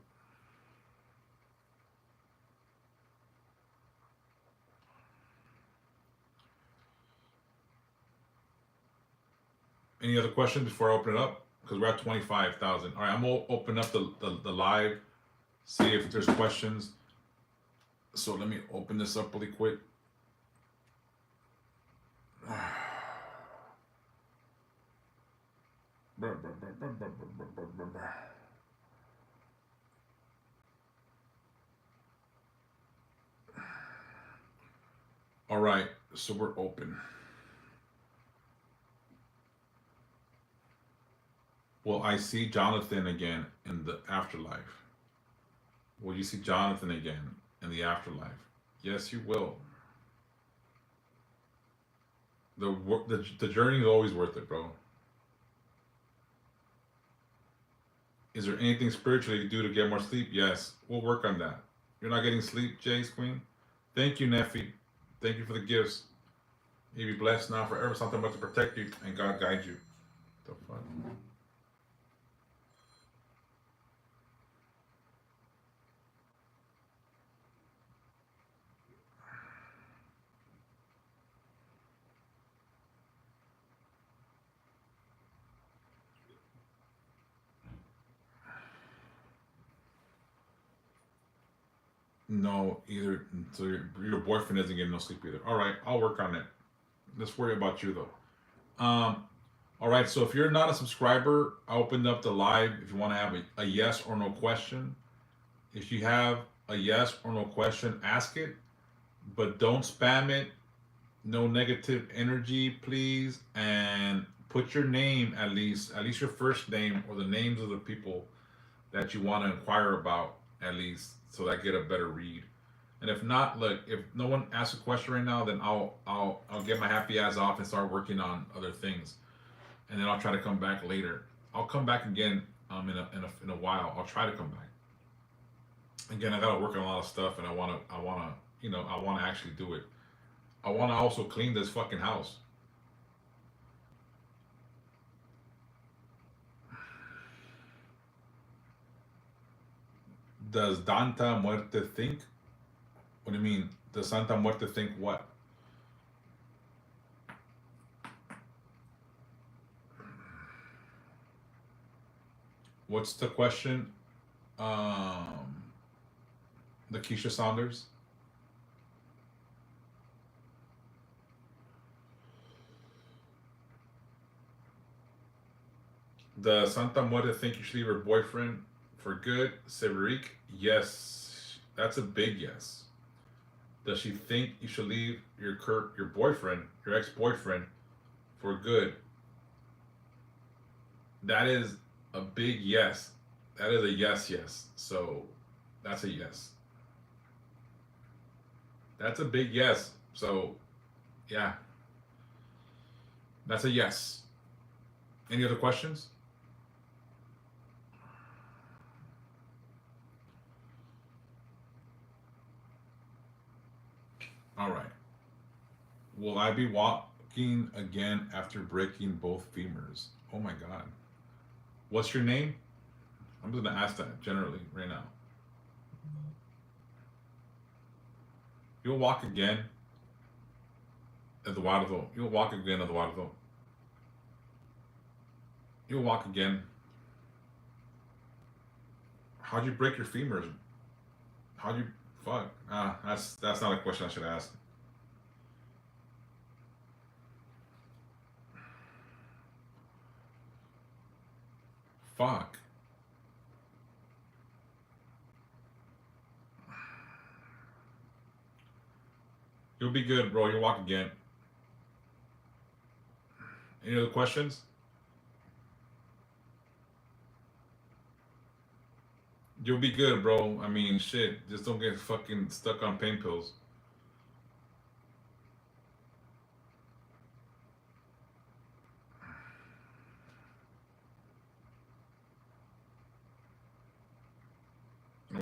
Any other questions before I open it up? Because we're at 25,000. All right, I'm gonna open up the live, see if there's questions. So let me open this up really quick. All right, so we're open. Will I see Jonathan again in the afterlife? Will you see Jonathan again in the afterlife? Yes, you will. The journey is always worth it, bro. Is there anything spiritually you do to get more sleep? Yes, we'll work on that. You're not getting sleep, Jace Queen. Thank you, Nephi. Thank you for the gifts. You be blessed now forever. Something about to protect you and God guide you. The fuck? No, either. So your boyfriend isn't getting no sleep either. All right, I'll work on it. Let's worry about you though. All right. So if you're not a subscriber, I opened up the live. If you want to have a yes or no question, if you have a yes or no question, ask it, but don't spam it. No negative energy, please, and put your name at least your first name or the names of the people that you want to inquire about at least, so that I get a better read. And if not, look, if no one asks a question right now, then I'll get my happy ass off and start working on other things, and then I'll try to come back later. I'll come back again in a while. I'll try to come back again. I gotta work on a lot of stuff, and I wanna I wanna actually do it. I wanna also clean this fucking house. Does Danta Muerte think? What do you mean? Does Santa Muerte think what? What's the question? Um, Lakeisha Saunders. Does Santa Muerte think you should leave her boyfriend for good? Severick, yes. That's a big yes. Does she think you should leave your boyfriend, your ex boyfriend, for good? That is a big yes. That is a yes, yes. So that's a yes. That's a big yes. So yeah, that's a yes. Any other questions? All right. Will I be walking again after breaking both femurs? Oh my god. What's your name? I'm just gonna ask that generally right now. You'll walk again, Eduardo. You'll walk again, Eduardo. You'll walk again. How'd you break your femurs? How'd you fuck? That's not a question I should ask. Fuck. You'll be good, bro. You'll walk again. Any other questions? You'll be good, bro. I mean, shit. Just don't get fucking stuck on pain pills.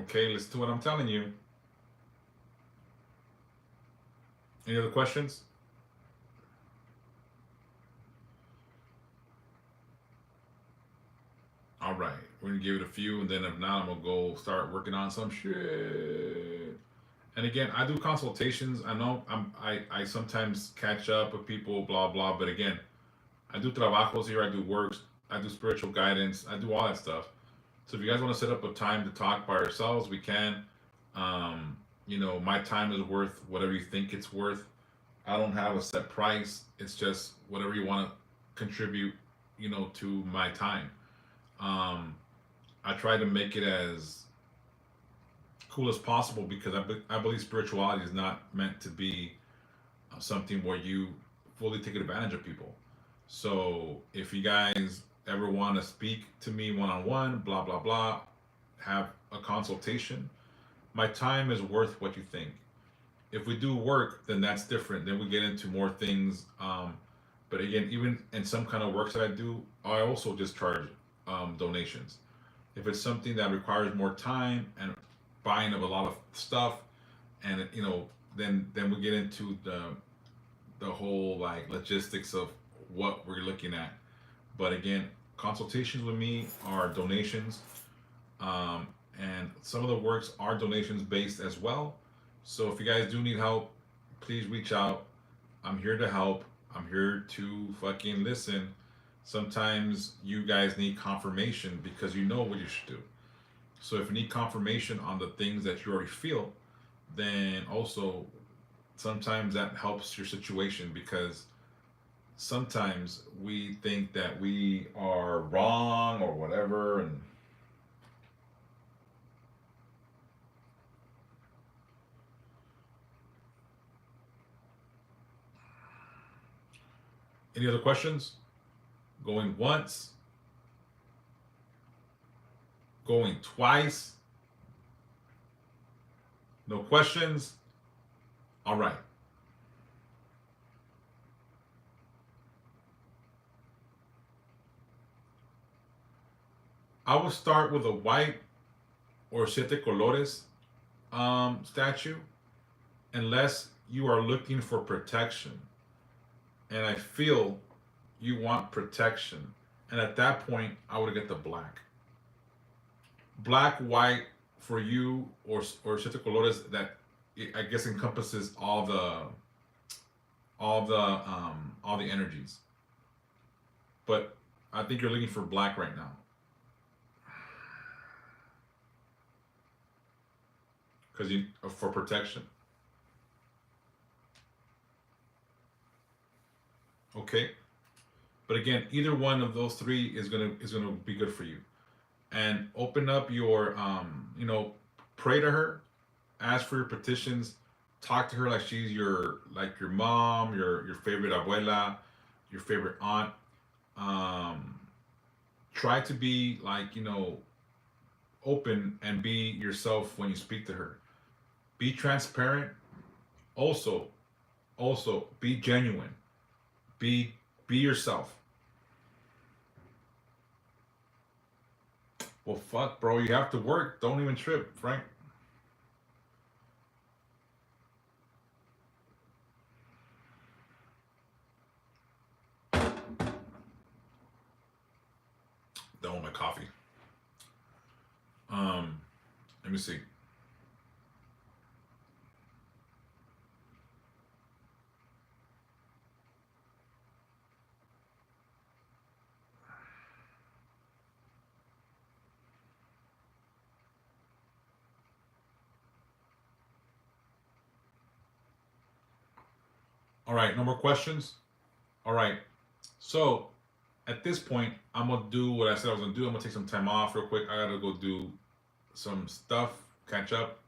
Okay, listen to what I'm telling you. Any other questions? All right, we're gonna give it a few, and then if not, I'm gonna go start working on some shit. And again, I do consultations. I know I sometimes catch up with people, blah blah. But again, I do trabajos here. I do works. I do spiritual guidance. I do all that stuff. So if you guys want to set up a time to talk by ourselves, we can. Um, my time is worth whatever you think it's worth. I don't have a set price. It's just whatever you want to contribute, to my time. Um, I try to make it as cool as possible because I believe spirituality is not meant to be something where you fully take advantage of people. So if you guys ever want to speak to me one on one, blah blah blah, have a consultation. My time is worth what you think. If we do work, then that's different. Then we get into more things. But again, even in some kind of works that I do, I also just charge donations. If it's something that requires more time and buying of a lot of stuff, and then we get into the whole like logistics of what we're looking at. But again, consultations with me are donations, um, and some of the works are donations based as well. So if you guys do need help, please reach out. I'm here to help. I'm here to fucking listen. Sometimes you guys need confirmation because you know what you should do. So if you need confirmation on the things that you already feel, then also sometimes that helps your situation because sometimes we think that we are wrong or whatever. And any other questions? Going once, going twice, no questions. All right. I will start with a white or siete colores statue unless you are looking for protection. And I feel you want protection. And at that point, I would get the black. Black, white for you, or siete colores that I guess encompasses all the energies. But I think you're looking for black right now because you for protection. Okay, but again, either one of those three is gonna be good for you. And open up your pray to her, ask for your petitions, talk to her like she's your mom, your favorite abuela, your favorite aunt. Um, Try to be like open and be yourself when you speak to her. Be transparent. Also, also be genuine. Be yourself. Well, fuck, bro. You have to work. Don't even trip, Frank. Don't want my coffee. Um, Let me see. All right, no more questions. All right. So at this point, I'm gonna do what I said I was gonna do. I'm gonna take some time off real quick. I gotta go do some stuff, catch up.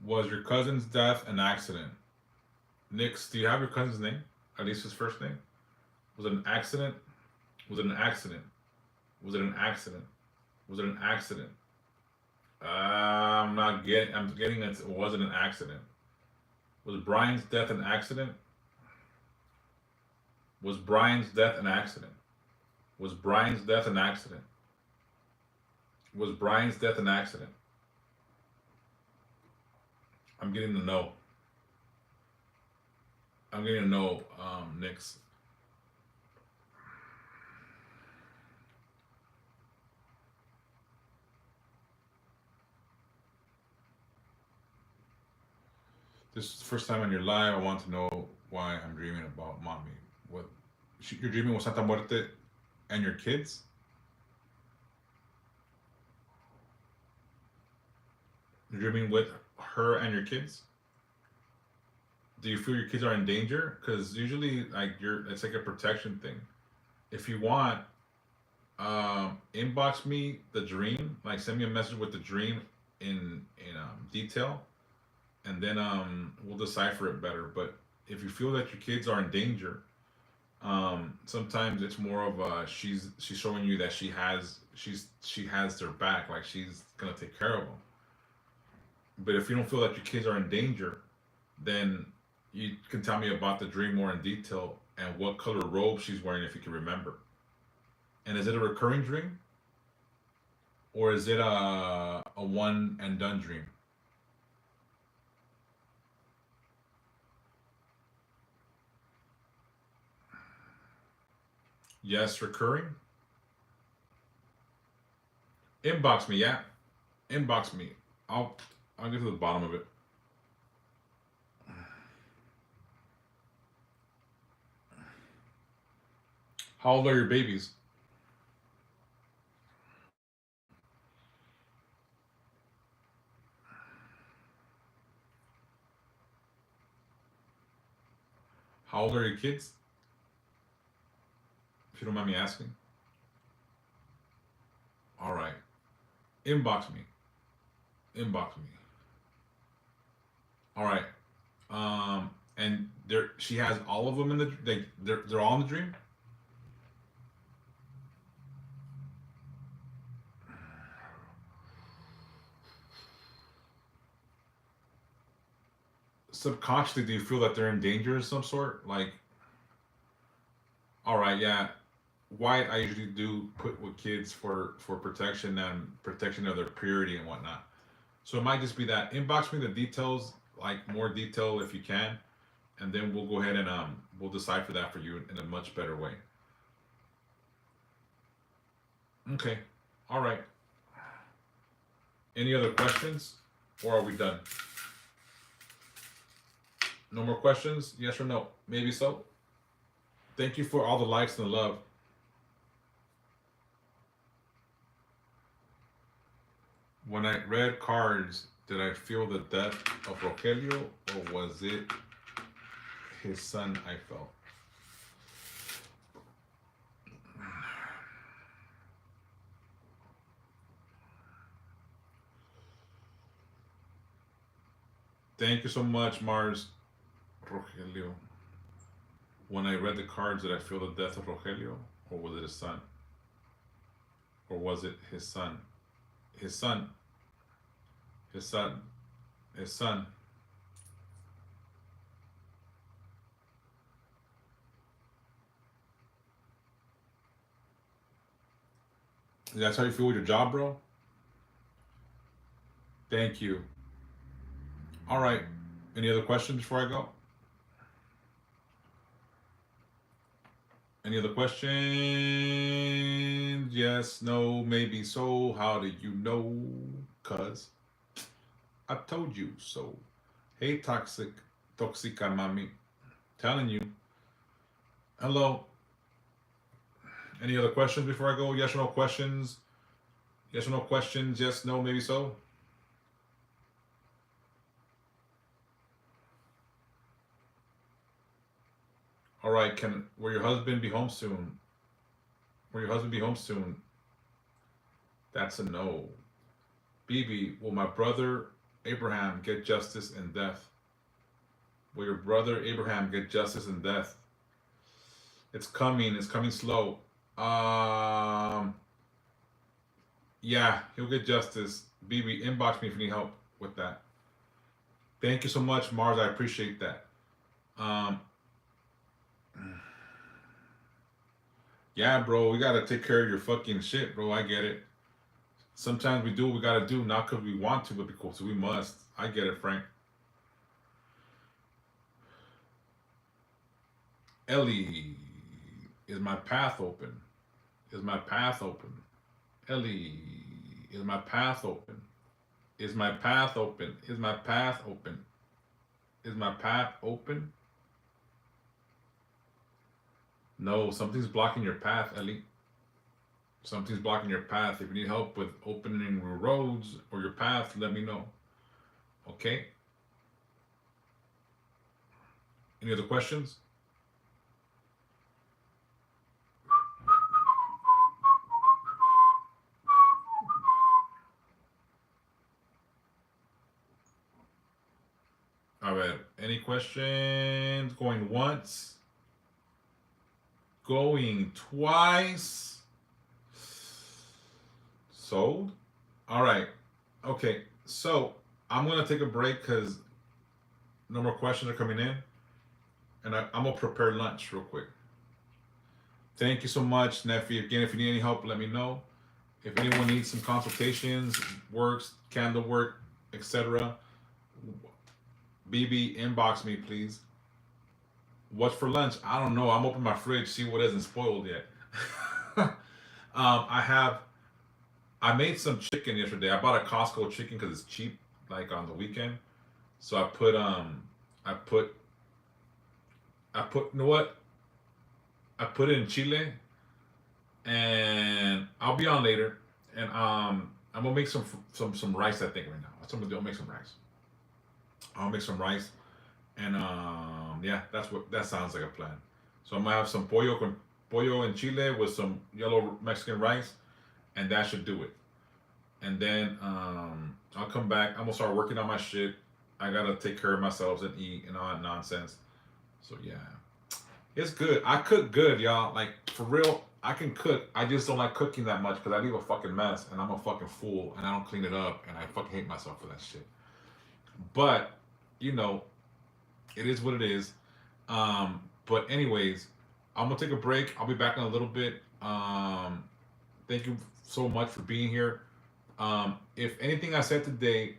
Was your cousin's death an accident? Nix, do you have your cousin's name? At least his first name? Was it an accident? Was it an accident? Was it an accident? Was it an accident? I'm not getting. I'm getting it. It wasn't an accident. Was Brian's death an accident? Was Brian's death an accident? Was Brian's death an accident? Was Brian's death an accident? I'm getting the no. I'm getting a no, Nix. This is the first time in your life. I want to know why I'm dreaming about mommy. What? You're dreaming with Santa Muerte and your kids? You're dreaming with her and your kids? Do you feel your kids are in danger? Because usually, like it's like a protection thing. If you want, inbox me the dream. Like send me a message with the dream in detail, and then we'll decipher it better. But if you feel that your kids are in danger, sometimes it's more of she's showing you that she has their back, like she's gonna take care of them. But if you don't feel that your kids are in danger, then you can tell me about the dream more in detail and what color robe she's wearing if you can remember. And is it a recurring dream or is it a one and done dream? Yes, recurring. Inbox me, yeah. Inbox me. I'll I'll get to the bottom of it. How old are your babies? How old are your kids? If you don't mind me asking. All right. Inbox me. Inbox me. All right. And there she has all of them in the they're all in the dream. Subconsciously, do you feel that they're in danger of some sort? Like, all right, yeah. Why I usually do put with kids for protection and protection of their purity and whatnot. So it might just be that inbox me the details, like more detail if you can, and then we'll go ahead and we'll decipher that for you in a much better way. Okay. All right. Any other questions, or are we done? No more questions? Yes or no? Maybe so. Thank you for all the likes and the love. When I read cards, did I feel the death of Rogelio, or was it his son I felt? Thank you so much, Mars. Rogelio. When I read the cards, did I feel the death of Rogelio, or was it his son? Or was it his son? His son. His son. His son. That's how you feel with your job, bro? Thank you. All right. Any other questions before I go? Any other questions? Yes, no, maybe so. How do you know? Cuz I told you so. Hey, toxic, toxica mami. Telling you. Hello. Any other questions before I go? Yes or no questions? Yes or no questions? Yes, no, maybe so. All right. Will your husband be home soon? Will your husband be home soon? That's a no. BB, will my brother Abraham get justice in death? Will your brother Abraham get justice in death? It's coming. It's coming slow. Um, yeah, he'll get justice. BB, inbox me if you need help with that. Thank you so much, Mars. I appreciate that. Um, yeah, bro, we gotta take care of your fucking shit, bro. I get it. Sometimes we do what we gotta do, not because we want to, but because we must. I get it, Frank. Ellie, is my path open? Is my path open? Ellie, is my path open? Is my path open? Is my path open? Is my path open? No, something's blocking your path, Ellie. Something's blocking your path. If you need help with opening roads or your path, let me know. Okay? Any other questions? All right. Any questions? Going once? Going twice? Sold? All right. Okay. So I'm gonna take a break because no more questions are coming in, and I'm gonna prepare lunch real quick. Thank you so much, Neffy. Again, if you need any help, let me know. If anyone needs some consultations, works, candle work, etc., BB, inbox me, please. What's for lunch? I don't know. I'm opening my fridge, see what isn't spoiled yet. I have. I made some chicken yesterday. I bought a Costco chicken because it's cheap, like on the weekend. So I put, you know what? I put it in Chile, and I'll be on later. And I'm gonna make some rice. I think right now. That's what I'm gonna do. I'll make some rice. I'll make some rice, and yeah, that's what that sounds like a plan. So I'm gonna have some pollo in Chile with some yellow Mexican rice, and that should do it. And then I'll come back. I'm gonna start working on my shit. I gotta take care of myself and eat and all that nonsense. So yeah, it's good. I cook good, y'all. Like for real, I can cook. I just don't like cooking that much because I leave a fucking mess and I'm a fucking fool and I don't clean it up and I fucking hate myself for that shit. But you know, it is what it is. But anyways, I'm gonna take a break. I'll be back in a little bit. Thank you so much for being here. If anything I said today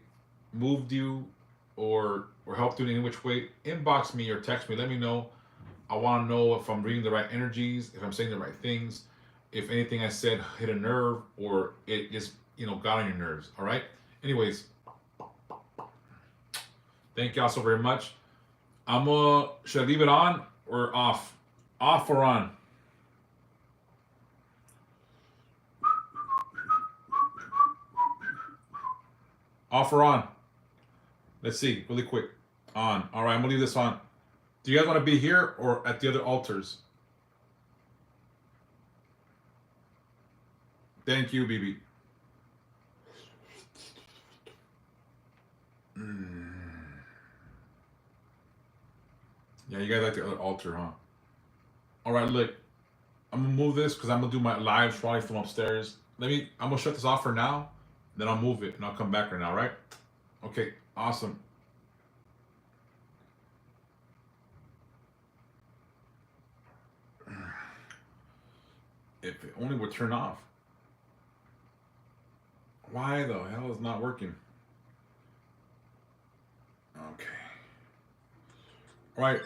moved you or helped you in any which way, inbox me or text me. Let me know. I want to know if I'm reading the right energies, if I'm saying the right things, if anything I said hit a nerve or it just got on your nerves. All right. Anyways, thank y'all so very much. Should I leave it on or off? Off or on? Off or on? Let's see, really quick. On. All right, I'm gonna leave this on. Do you guys want to be here or at the other altars? Thank you, BB. Mm. Yeah, you guys like the other altar, huh? All right, look, I'm gonna move this because I'm gonna do my live probably from upstairs. I'm gonna shut this off for now, then I'll move it and I'll come back right now, right? Okay, awesome. If it only would turn off. Why the hell is not working? Okay. All right.